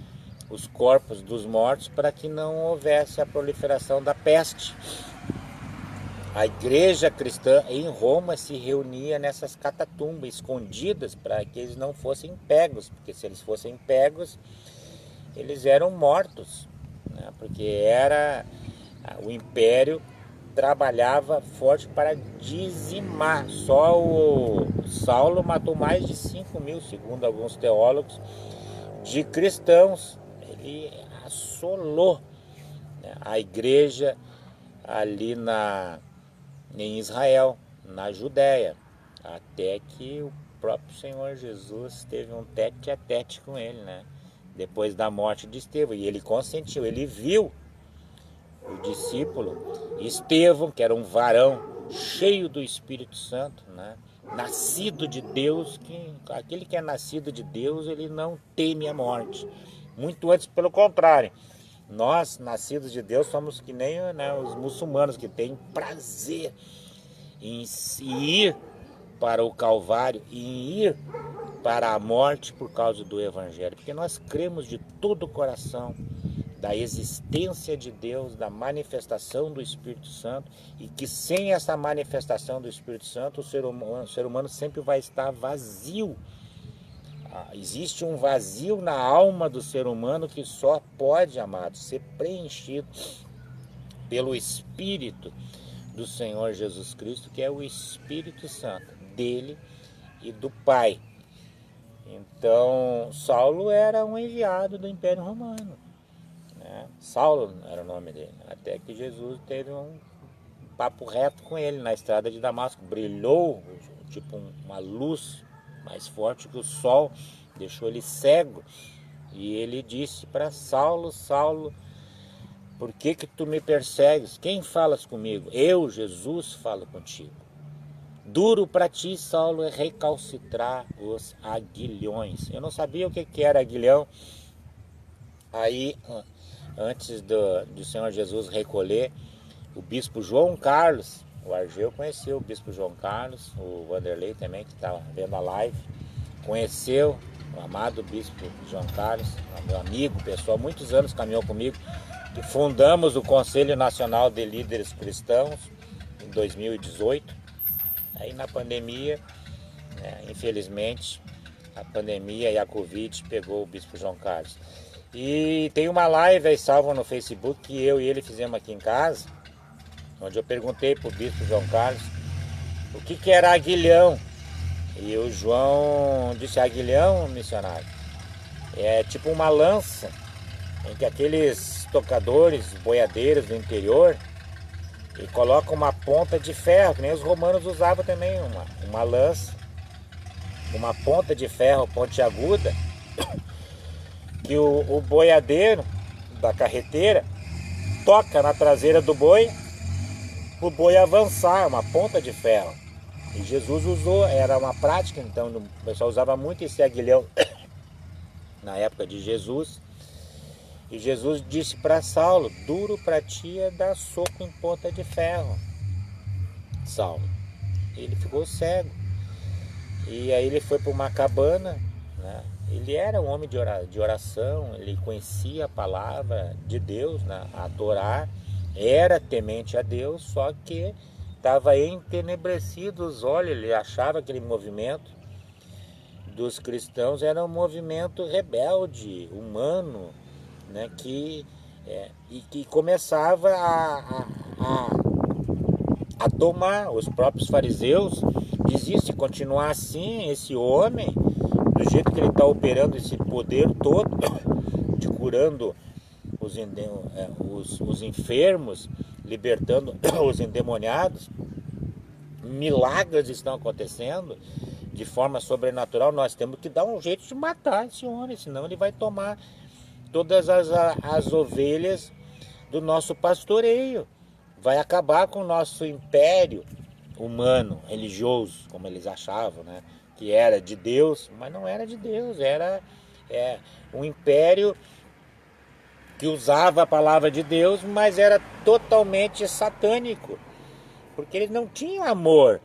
os corpos dos mortos para que não houvesse a proliferação da peste. A igreja cristã em Roma se reunia nessas catatumbas escondidas para que eles não fossem pegos, porque se eles fossem pegos, eles eram mortos, né? Porque o império trabalhava forte para dizimar. Só o Saulo matou mais de 5.000, segundo alguns teólogos, de cristãos. Ele assolou, né, a igreja ali em Israel, na Judéia, até que o próprio Senhor Jesus teve um tete a tete com ele, né? Depois da morte de Estevão, e ele consentiu, ele viu o discípulo Estevão, que era um varão cheio do Espírito Santo, né? Nascido de Deus, aquele que é nascido de Deus, ele não teme a morte, muito antes, pelo contrário, Nós, nascidos de Deus, somos que nem, né, os muçulmanos que têm prazer em ir para o Calvário e em ir para a morte por causa do Evangelho, porque nós cremos de todo o coração da existência de Deus, da manifestação do Espírito Santo, e que sem essa manifestação do Espírito Santo o ser humano sempre vai estar vazio. Existe um vazio na alma do ser humano que só pode, amados, ser preenchido pelo Espírito do Senhor Jesus Cristo, que é o Espírito Santo dele e do Pai. Então, Saulo era um enviado do Império Romano, né? Saulo era o nome dele, até que Jesus teve um papo reto com ele na estrada de Damasco. Brilhou tipo uma luz mais forte que o sol, deixou ele cego, e ele disse para Saulo: Saulo, por que tu me persegues? Quem falas comigo? Eu, Jesus, falo contigo. Duro para ti, Saulo, é recalcitrar os aguilhões. Eu não sabia o que era aguilhão. Aí, antes do Senhor Jesus recolher, o bispo João Carlos, o Argeu conheceu o bispo João Carlos, o Vanderlei também, que estava vendo a live, conheceu o amado bispo João Carlos, meu amigo, pessoal, muitos anos caminhou comigo, e fundamos o Conselho Nacional de Líderes Cristãos em 2018. Aí na pandemia, né, infelizmente, a pandemia e a Covid pegou o bispo João Carlos. E tem uma live aí salva no Facebook que eu e ele fizemos aqui em casa, onde eu perguntei para o bispo João Carlos o que era aguilhão. E o João disse: aguilhão, missionário, é tipo uma lança em que aqueles tocadores, boiadeiros do interior, e colocam uma ponta de ferro, que nem os romanos usavam também, uma lança, uma ponta de ferro pontiaguda, que o boiadeiro da carreteira toca na traseira do boi, o boi avançar, uma ponta de ferro. E Jesus usou, era uma prática, então o pessoal usava muito esse aguilhão na época de Jesus. E Jesus disse para Saulo: duro para ti é dar soco em ponta de ferro, Saulo. Ele ficou cego. E aí ele foi para uma cabana, né? Ele era um homem de oração, ele conhecia a palavra de Deus, né? A Torá, era temente a Deus, só que estava entenebrecido os olhos. Ele achava aquele movimento dos cristãos era um movimento rebelde, humano, né, que começava a tomar. Os próprios fariseus diziam: se continuar assim, esse homem, do jeito que ele está operando esse poder todo, de curando os enfermos, libertando os endemoniados, milagres estão acontecendo de forma sobrenatural, nós temos que dar um jeito de matar esse homem, senão ele vai tomar todas as ovelhas do nosso pastoreio, vai acabar com o nosso império humano, religioso, como eles achavam, né? Que era de Deus, mas não era de Deus, era um império que usava a palavra de Deus, mas era totalmente satânico, porque eles não tinham amor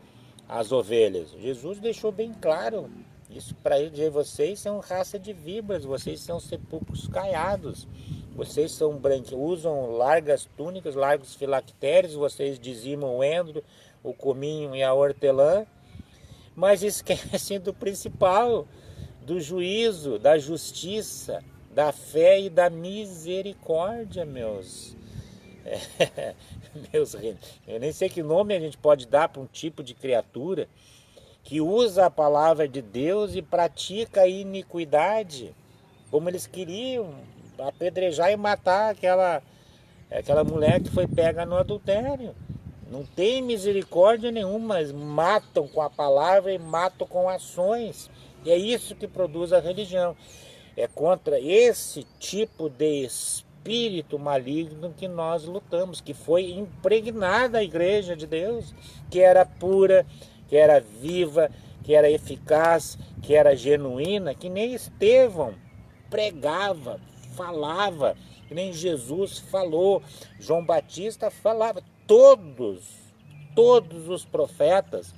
às ovelhas. Jesus deixou bem claro isso para eles: vocês são raça de víboras, vocês são sepulcros caiados, vocês são usam largas túnicas, largos filactérios, vocês dizimam o endro, o cominho e a hortelã, mas esquecem do principal, do juízo, da justiça, da fé e da misericórdia, meus reinos. Eu nem sei que nome a gente pode dar para um tipo de criatura que usa a palavra de Deus e pratica a iniquidade, como eles queriam apedrejar e matar aquela mulher que foi pega no adultério. Não tem misericórdia nenhuma, mas matam com a palavra e matam com ações. E é isso que produz a religião. É contra esse tipo de espírito maligno que nós lutamos, que foi impregnada a igreja de Deus, que era pura, que era viva, que era eficaz, que era genuína, que nem Estevão pregava falava, que nem Jesus falou, João Batista falava, todos os profetas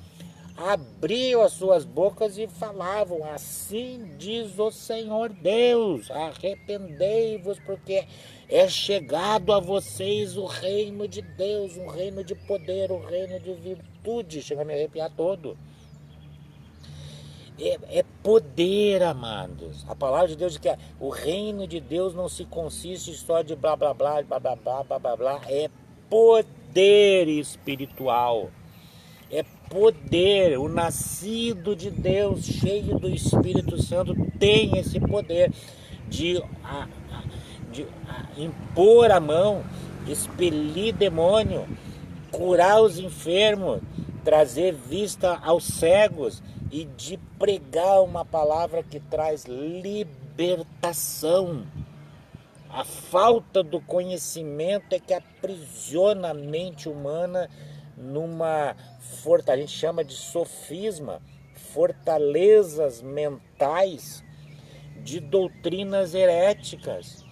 abriam as suas bocas e falavam, assim diz o Senhor Deus, arrependei-vos, porque é chegado a vocês o reino de Deus, um reino de poder, um reino de virtude. Chega a me arrepiar todo. É poder, amados. A palavra de Deus diz que o reino de Deus não se consiste só de blá blá blá, blá blá blá, blá blá blá. É poder espiritual. É poder. O nascido de Deus, cheio do Espírito Santo, tem esse poder de impor a mão, expelir demônio, curar os enfermos, trazer vista aos cegos e de pregar uma palavra que traz libertação. A falta do conhecimento é que aprisiona a mente humana numa a gente chama de sofisma, fortalezas mentais de doutrinas heréticas,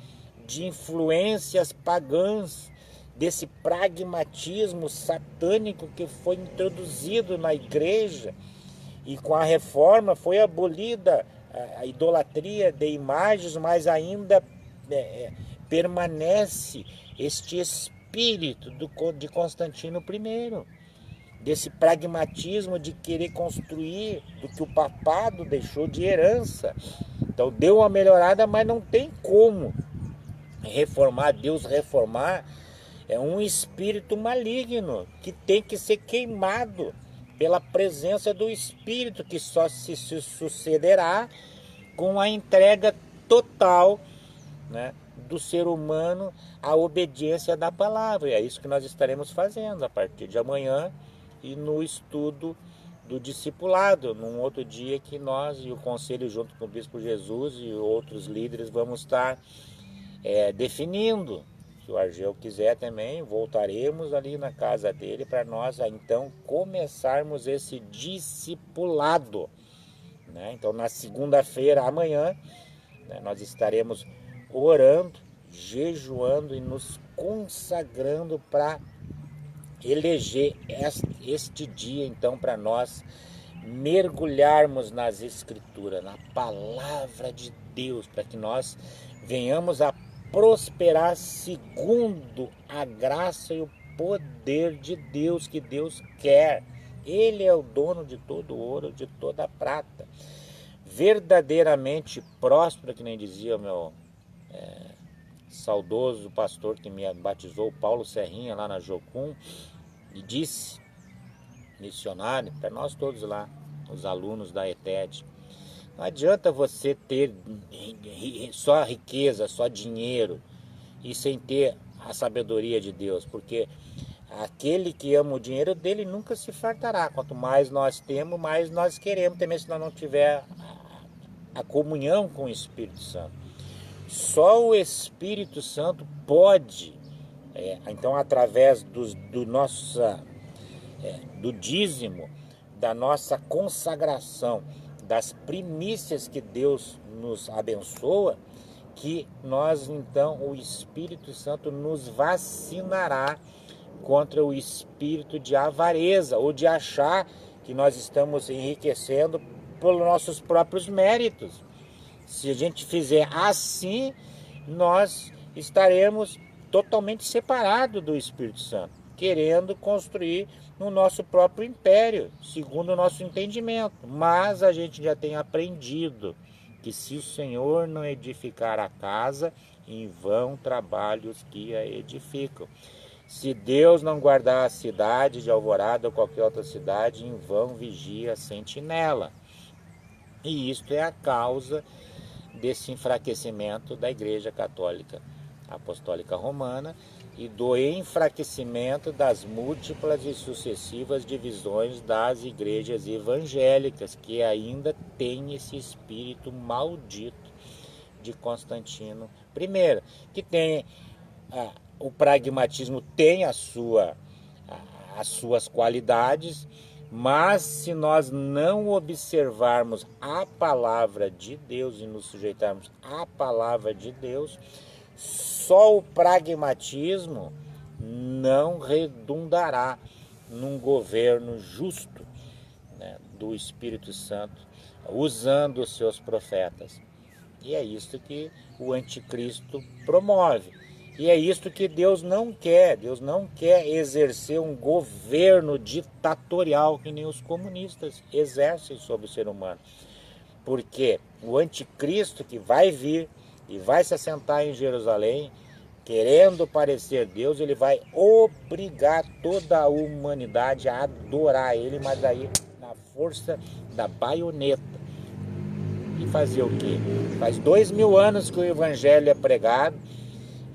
de influências pagãs, desse pragmatismo satânico que foi introduzido na igreja, e com a reforma foi abolida a idolatria de imagens, mas ainda permanece este espírito de Constantino I, desse pragmatismo de querer construir do que o papado deixou de herança. Então deu uma melhorada, mas não tem como reformar. Deus reformar é um espírito maligno que tem que ser queimado pela presença do Espírito, que só se sucederá com a entrega total, né, do ser humano à obediência da palavra. E é isso que nós estaremos fazendo a partir de amanhã e no estudo do discipulado, num outro dia que nós e o Conselho, junto com o Bispo Jesus e outros líderes, vamos estar definindo. Se o Argel quiser também, voltaremos ali na casa dele para nós então começarmos esse discipulado, né? Então na segunda-feira, amanhã, né, nós estaremos orando, jejuando e nos consagrando para eleger este dia então para nós mergulharmos nas Escrituras, na palavra de Deus, para que nós venhamos a prosperar segundo a graça e o poder de Deus que Deus quer. Ele é o dono de todo ouro, de toda prata. Verdadeiramente próspero, que nem dizia o meu saudoso pastor que me batizou, Paulo Serrinha, lá na Jocum, e disse, missionário, para nós todos lá, os alunos da ETED, não adianta você ter só riqueza, só dinheiro e sem ter a sabedoria de Deus, porque aquele que ama o dinheiro dele nunca se fartará. Quanto mais nós temos, mais nós queremos, também se nós não tiver a comunhão com o Espírito Santo. Só o Espírito Santo pode, então através do dízimo, da nossa consagração, das primícias que Deus nos abençoa, que nós então, o Espírito Santo nos vacinará contra o espírito de avareza, ou de achar que nós estamos enriquecendo pelos nossos próprios méritos. Se a gente fizer assim, nós estaremos totalmente separados do Espírito Santo, querendo construir no nosso próprio império, segundo o nosso entendimento. Mas a gente já tem aprendido que se o Senhor não edificar a casa, em vão trabalham os que a edificam. Se Deus não guardar a cidade de Alvorada ou qualquer outra cidade, em vão vigia a sentinela. E isto é a causa desse enfraquecimento da Igreja Católica Apostólica Romana e do enfraquecimento das múltiplas e sucessivas divisões das igrejas evangélicas, que ainda tem esse espírito maldito de Constantino I, que tem o pragmatismo, tem as suas qualidades, Mas se nós não observarmos a palavra de Deus e nos sujeitarmos à palavra de Deus, só o pragmatismo não redundará num governo justo, né, do Espírito Santo, usando os seus profetas. E é isso que o anticristo promove. E é isso que Deus não quer. Deus não quer exercer um governo ditatorial que nem os comunistas exercem sobre o ser humano. Porque o anticristo que vai vir e vai se assentar em Jerusalém, querendo parecer Deus, ele vai obrigar toda a humanidade a adorar ele, mas aí na força da baioneta. E fazer o quê? Faz 2000 anos que o evangelho é pregado,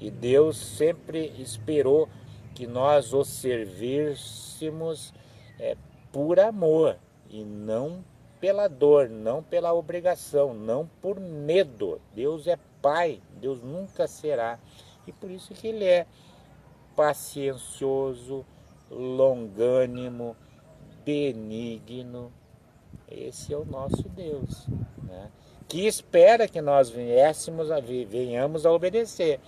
e Deus sempre esperou que nós o servíssemos por amor e não pela dor, não pela obrigação, não por medo. Deus é Pai, Deus nunca será. E por isso que Ele é paciencioso, longânimo, benigno. Esse é o nosso Deus, né? Que espera que nós venhamos a obedecer,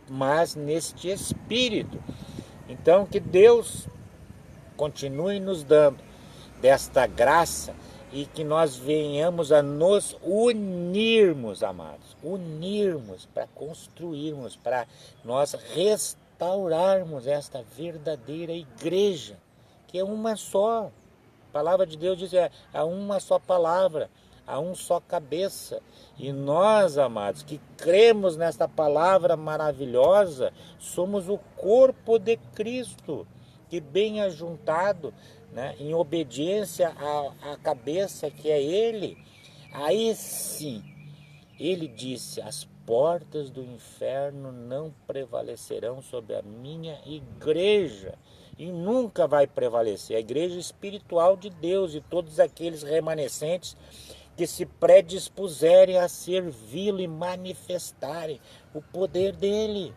mas neste espírito. Então que Deus continue nos dando desta graça e que nós venhamos a nos unirmos, amados, unirmos para construirmos, para nós restaurarmos esta verdadeira igreja, que é uma só. A palavra de Deus diz há uma só palavra, há um só cabeça. E nós, amados, que cremos nesta palavra maravilhosa, somos o corpo de Cristo, que bem ajuntado, né, em obediência à cabeça que é Ele. Aí sim, Ele disse: as portas do inferno não prevalecerão sobre a minha igreja. E nunca vai prevalecer. A igreja espiritual de Deus e todos aqueles remanescentes que se predispuserem a servi-lo e manifestarem o poder dele,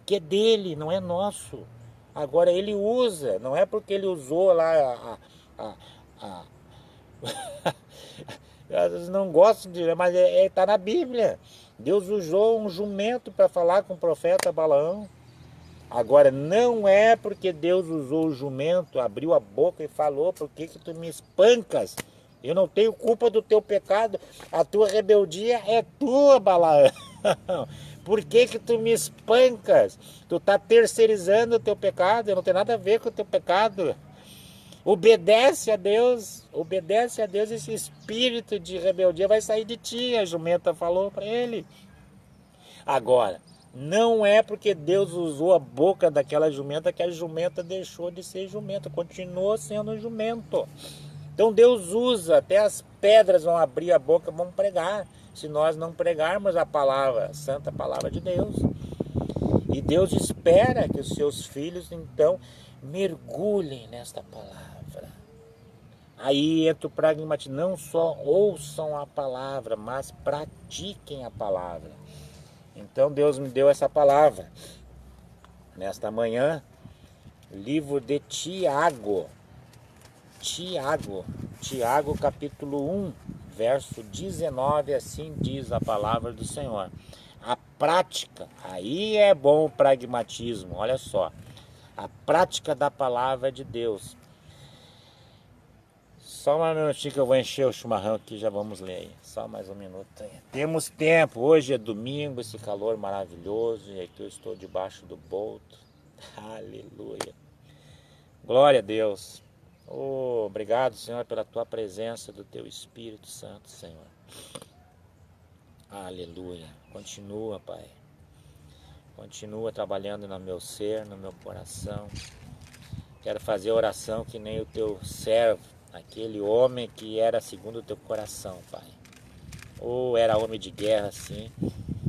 que é dele, não é nosso. Agora ele usa, não é porque ele usou lá elas não gostam de dizer, mas está na Bíblia. Deus usou um jumento para falar com o profeta Balaão. Agora, não é porque Deus usou o jumento, abriu a boca e falou: por que tu me espancas? Eu não tenho culpa do teu pecado, a tua rebeldia é tua, Balaão. Por que tu me espancas? Tu está terceirizando o teu pecado, eu não tenho nada a ver com o teu pecado. Obedece a Deus, esse espírito de rebeldia vai sair de ti, a jumenta falou para ele. Agora, não é porque Deus usou a boca daquela jumenta que a jumenta deixou de ser jumenta, continuou sendo jumento. Então Deus usa, até as pedras vão abrir a boca, vão pregar, se nós não pregarmos a palavra, a santa palavra de Deus. E Deus espera que os seus filhos, então, mergulhem nesta palavra. Aí entra o pragmatismo, não só ouçam a palavra, mas pratiquem a palavra. Então Deus me deu essa palavra. Nesta manhã, livro de Tiago, capítulo 1, verso 19, assim diz a palavra do Senhor. A prática, aí é bom o pragmatismo, olha só. A prática da palavra de Deus. Só um minutinho que eu vou encher o chimarrão aqui, já vamos ler aí. Só mais um minuto aí. Temos tempo, hoje é domingo, esse calor maravilhoso, e aqui eu estou debaixo do bolto. Aleluia. Glória a Deus. Oh, obrigado, Senhor, pela tua presença do teu Espírito Santo, Senhor. Aleluia. Continua, Pai. Continua trabalhando no meu ser, no meu coração. Quero fazer oração que nem o teu servo, aquele homem que era segundo o teu coração, Pai. Ou era homem de guerra, sim.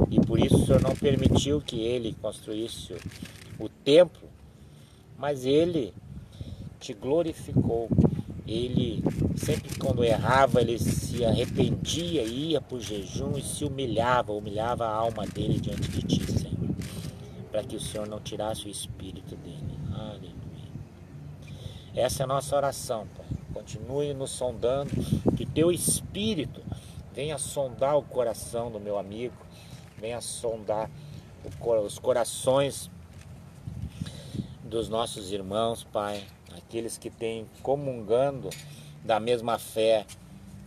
E por isso o Senhor não permitiu que ele construísse o templo, mas ele te glorificou. Ele, sempre quando errava, ele se arrependia, ia para o jejum e se humilhava a alma dele diante de ti, Senhor, para que o Senhor não tirasse o espírito dele. Aleluia. Essa é a nossa oração, Pai. continue nos sondando, que teu Espírito venha sondar o coração do meu amigo, venha sondar os corações dos nossos irmãos, Pai, aqueles que têm comungando da mesma fé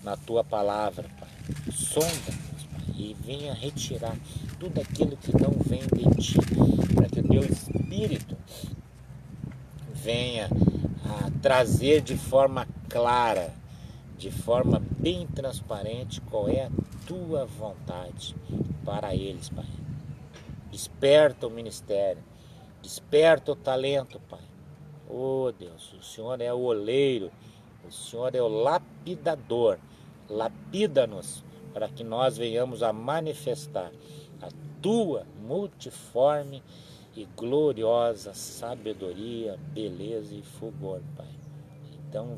na tua palavra, Pai. Sonda-nos, Pai, e venha retirar tudo aquilo que não vem de ti, para que o teu Espírito venha a trazer de forma clara, de forma bem transparente, qual é a tua vontade para eles, Pai. Desperta o ministério, desperta o talento, Pai. Oh Deus, o Senhor é o oleiro, o Senhor é o lapidador. Lapida-nos para que nós venhamos a manifestar a tua multiforme e gloriosa sabedoria, beleza e fulgor, Pai. Então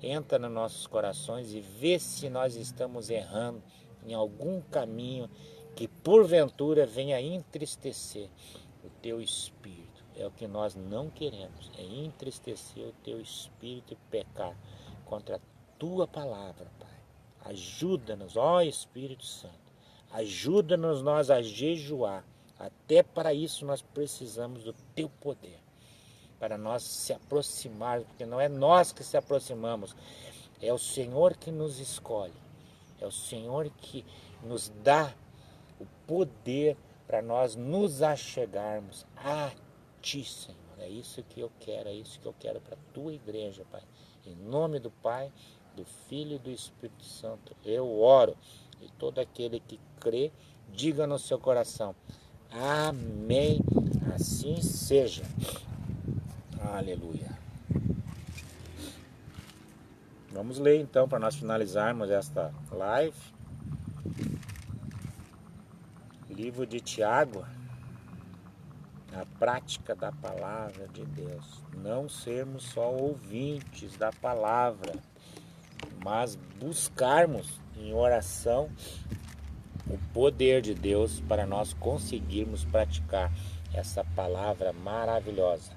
entra nos nossos corações e vê se nós estamos errando em algum caminho que porventura venha entristecer o teu Espírito. É o que nós não queremos, é entristecer o teu Espírito e pecar contra a tua palavra, Pai. Ajuda-nos, ó Espírito Santo, ajuda-nos nós a jejuar. Até para isso nós precisamos do teu poder, para nós se aproximarmos, porque não é nós que se aproximamos, é o Senhor que nos escolhe, é o Senhor que nos dá o poder para nós nos achegarmos a ti, Senhor. É isso que eu quero, é isso que eu quero para a tua igreja, Pai. Em nome do Pai, do Filho e do Espírito Santo, eu oro. E todo aquele que crê, diga no seu coração: amém, assim seja. Aleluia. Vamos ler então, para nós finalizarmos esta live. Livro de Tiago, a prática da palavra de Deus. Não sermos só ouvintes da palavra, mas buscarmos em oração o poder de Deus para nós conseguirmos praticar essa palavra maravilhosa.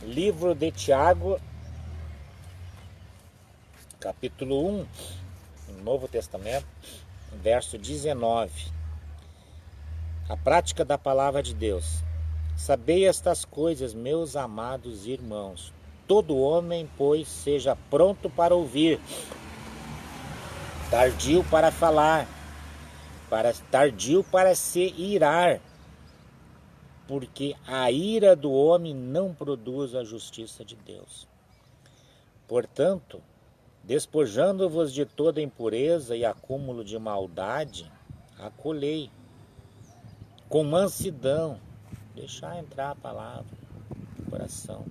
Livro de Tiago, capítulo 1, no Novo Testamento, verso 19. A prática da palavra de Deus. Sabei estas coisas, meus amados irmãos. Todo homem, pois, seja pronto para ouvir, tardio para falar, tardio para se irar, porque a ira do homem não produz a justiça de Deus. Portanto, despojando-vos de toda impureza e acúmulo de maldade, acolhei com mansidão, deixar entrar a palavra no coração.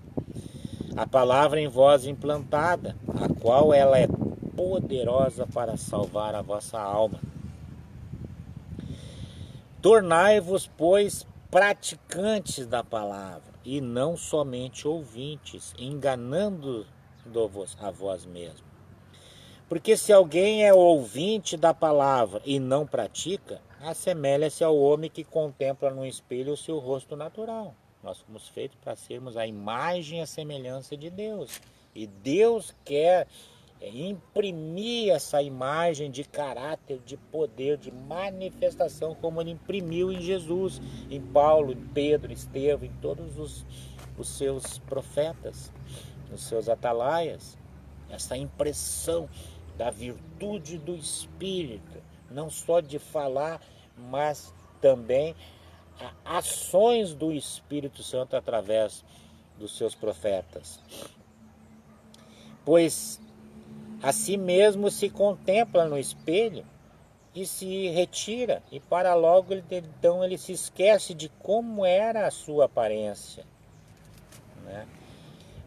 A palavra em vós implantada, a qual ela é poderosa para salvar a vossa alma. Tornai-vos, pois, praticantes da palavra, e não somente ouvintes, enganando-vos a vós mesmos. Porque se alguém é ouvinte da palavra e não pratica, assemelha-se ao homem que contempla no espelho o seu rosto natural. Nós fomos feitos para sermos a imagem e a semelhança de Deus. E Deus quer imprimir essa imagem de caráter, de poder, de manifestação, como Ele imprimiu em Jesus, em Paulo, em Pedro, Estevão, em todos os seus profetas, os seus atalaias. Essa impressão da virtude do Espírito, não só de falar, mas também ações do Espírito Santo através dos seus profetas. Pois a si mesmo se contempla no espelho e se retira, e para logo então ele se esquece de como era a sua aparência, né?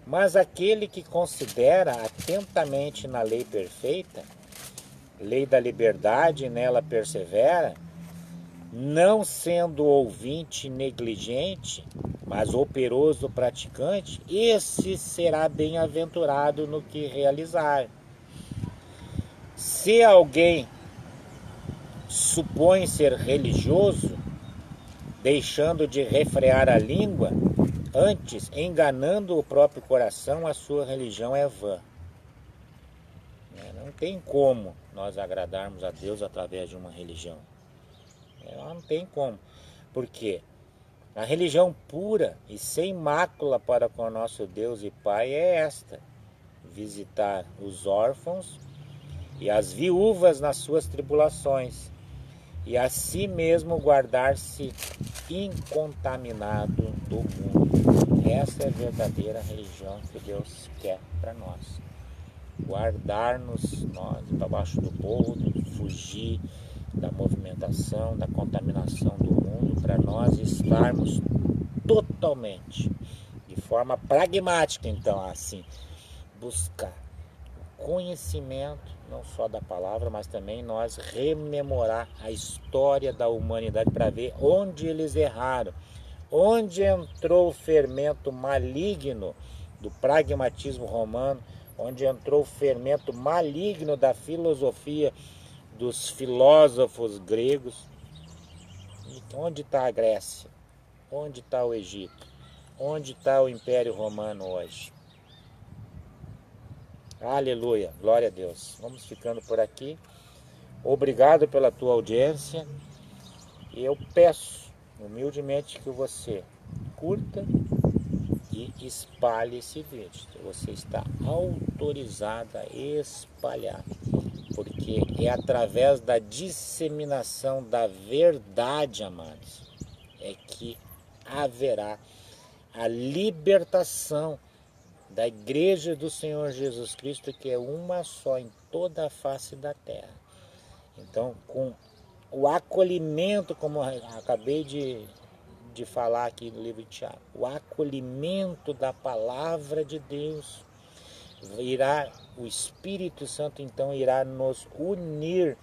Mas aquele que considera atentamente na lei perfeita, lei da liberdade, e nela persevera, não sendo ouvinte negligente, mas operoso praticante, esse será bem-aventurado no que realizar. Se alguém supõe ser religioso deixando de refrear a língua, antes enganando o próprio coração, a sua religião é vã. Não tem como nós agradarmos a Deus através de uma religião. Não tem como. Por quê? A religião pura e sem mácula para com o nosso Deus e Pai é esta: visitar os órfãos e as viúvas nas suas tribulações, e a si mesmo guardar-se incontaminado do mundo. Essa é a verdadeira religião que Deus quer para nós. Guardar-nos nós debaixo do boldo, fugir da movimentação, da contaminação do mundo, para nós estarmos totalmente, de forma pragmática, então, assim, buscar o conhecimento, não só da palavra, mas também nós rememorar a história da humanidade para ver onde eles erraram, onde entrou o fermento maligno do pragmatismo romano, onde entrou o fermento maligno da filosofia dos filósofos gregos. Onde está a Grécia? Onde está o Egito? Onde está o Império Romano hoje? Aleluia, glória a Deus. Vamos ficando por aqui. Obrigado pela tua audiência. E eu peço humildemente que você curta e espalhe esse vídeo. Você está autorizado a espalhar, porque é através da disseminação da verdade, amados, é que haverá a libertação da Igreja do Senhor Jesus Cristo, que é uma só em toda a face da terra. Então, com o acolhimento, como acabei de falar aqui no livro de Tiago, o acolhimento da palavra de Deus, o Espírito Santo então irá nos unir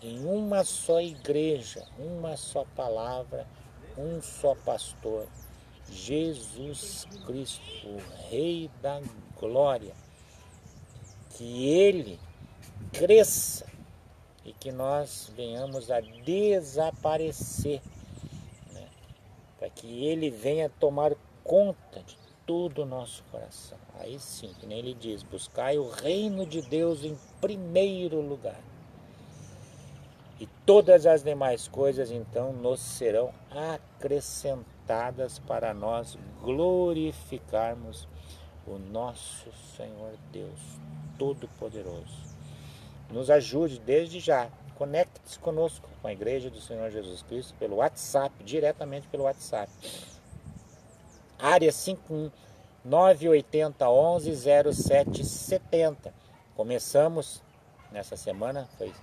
em uma só igreja, uma só palavra, um só pastor, Jesus Cristo, o Rei da Glória. Que Ele cresça e que nós venhamos a desaparecer, para que Ele venha tomar conta de todo o nosso coração. Aí sim, que nem Ele diz, buscai o reino de Deus em primeiro lugar. E todas as demais coisas então nos serão acrescentadas para nós glorificarmos o nosso Senhor Deus Todo-Poderoso. Nos ajude desde já. Conecte-se conosco, com a Igreja do Senhor Jesus Cristo, pelo WhatsApp, diretamente pelo WhatsApp. Área 51 980 11 07 70. Começamos nessa semana, foi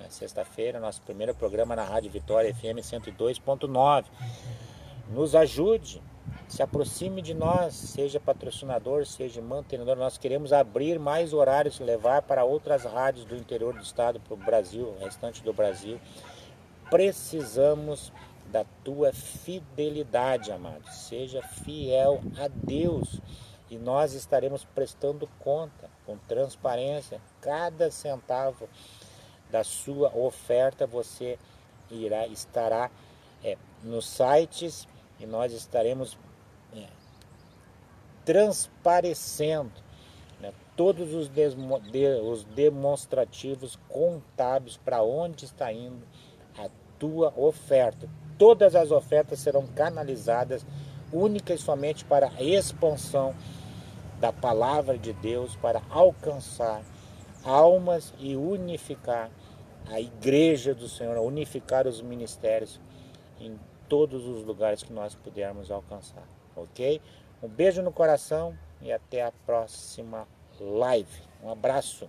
sexta-feira, nosso primeiro programa na Rádio Vitória FM 102.9. Nos ajude, se aproxime de nós, seja patrocinador, seja mantenedor. Nós queremos abrir mais horários, levar para outras rádios do interior do estado, para o Brasil, o restante do Brasil. Precisamos da tua fidelidade, amado. Seja fiel a Deus e nós estaremos prestando conta com transparência. Cada centavo da sua oferta você estará nos sites e nós estaremos transparecendo todos os demonstrativos contábeis para onde está indo a tua oferta. Todas as ofertas serão canalizadas única e somente para a expansão da palavra de Deus, para alcançar almas e unificar a Igreja do Senhor, unificar os ministérios em todos os lugares que nós pudermos alcançar, ok? Um beijo no coração e até a próxima live. Um abraço.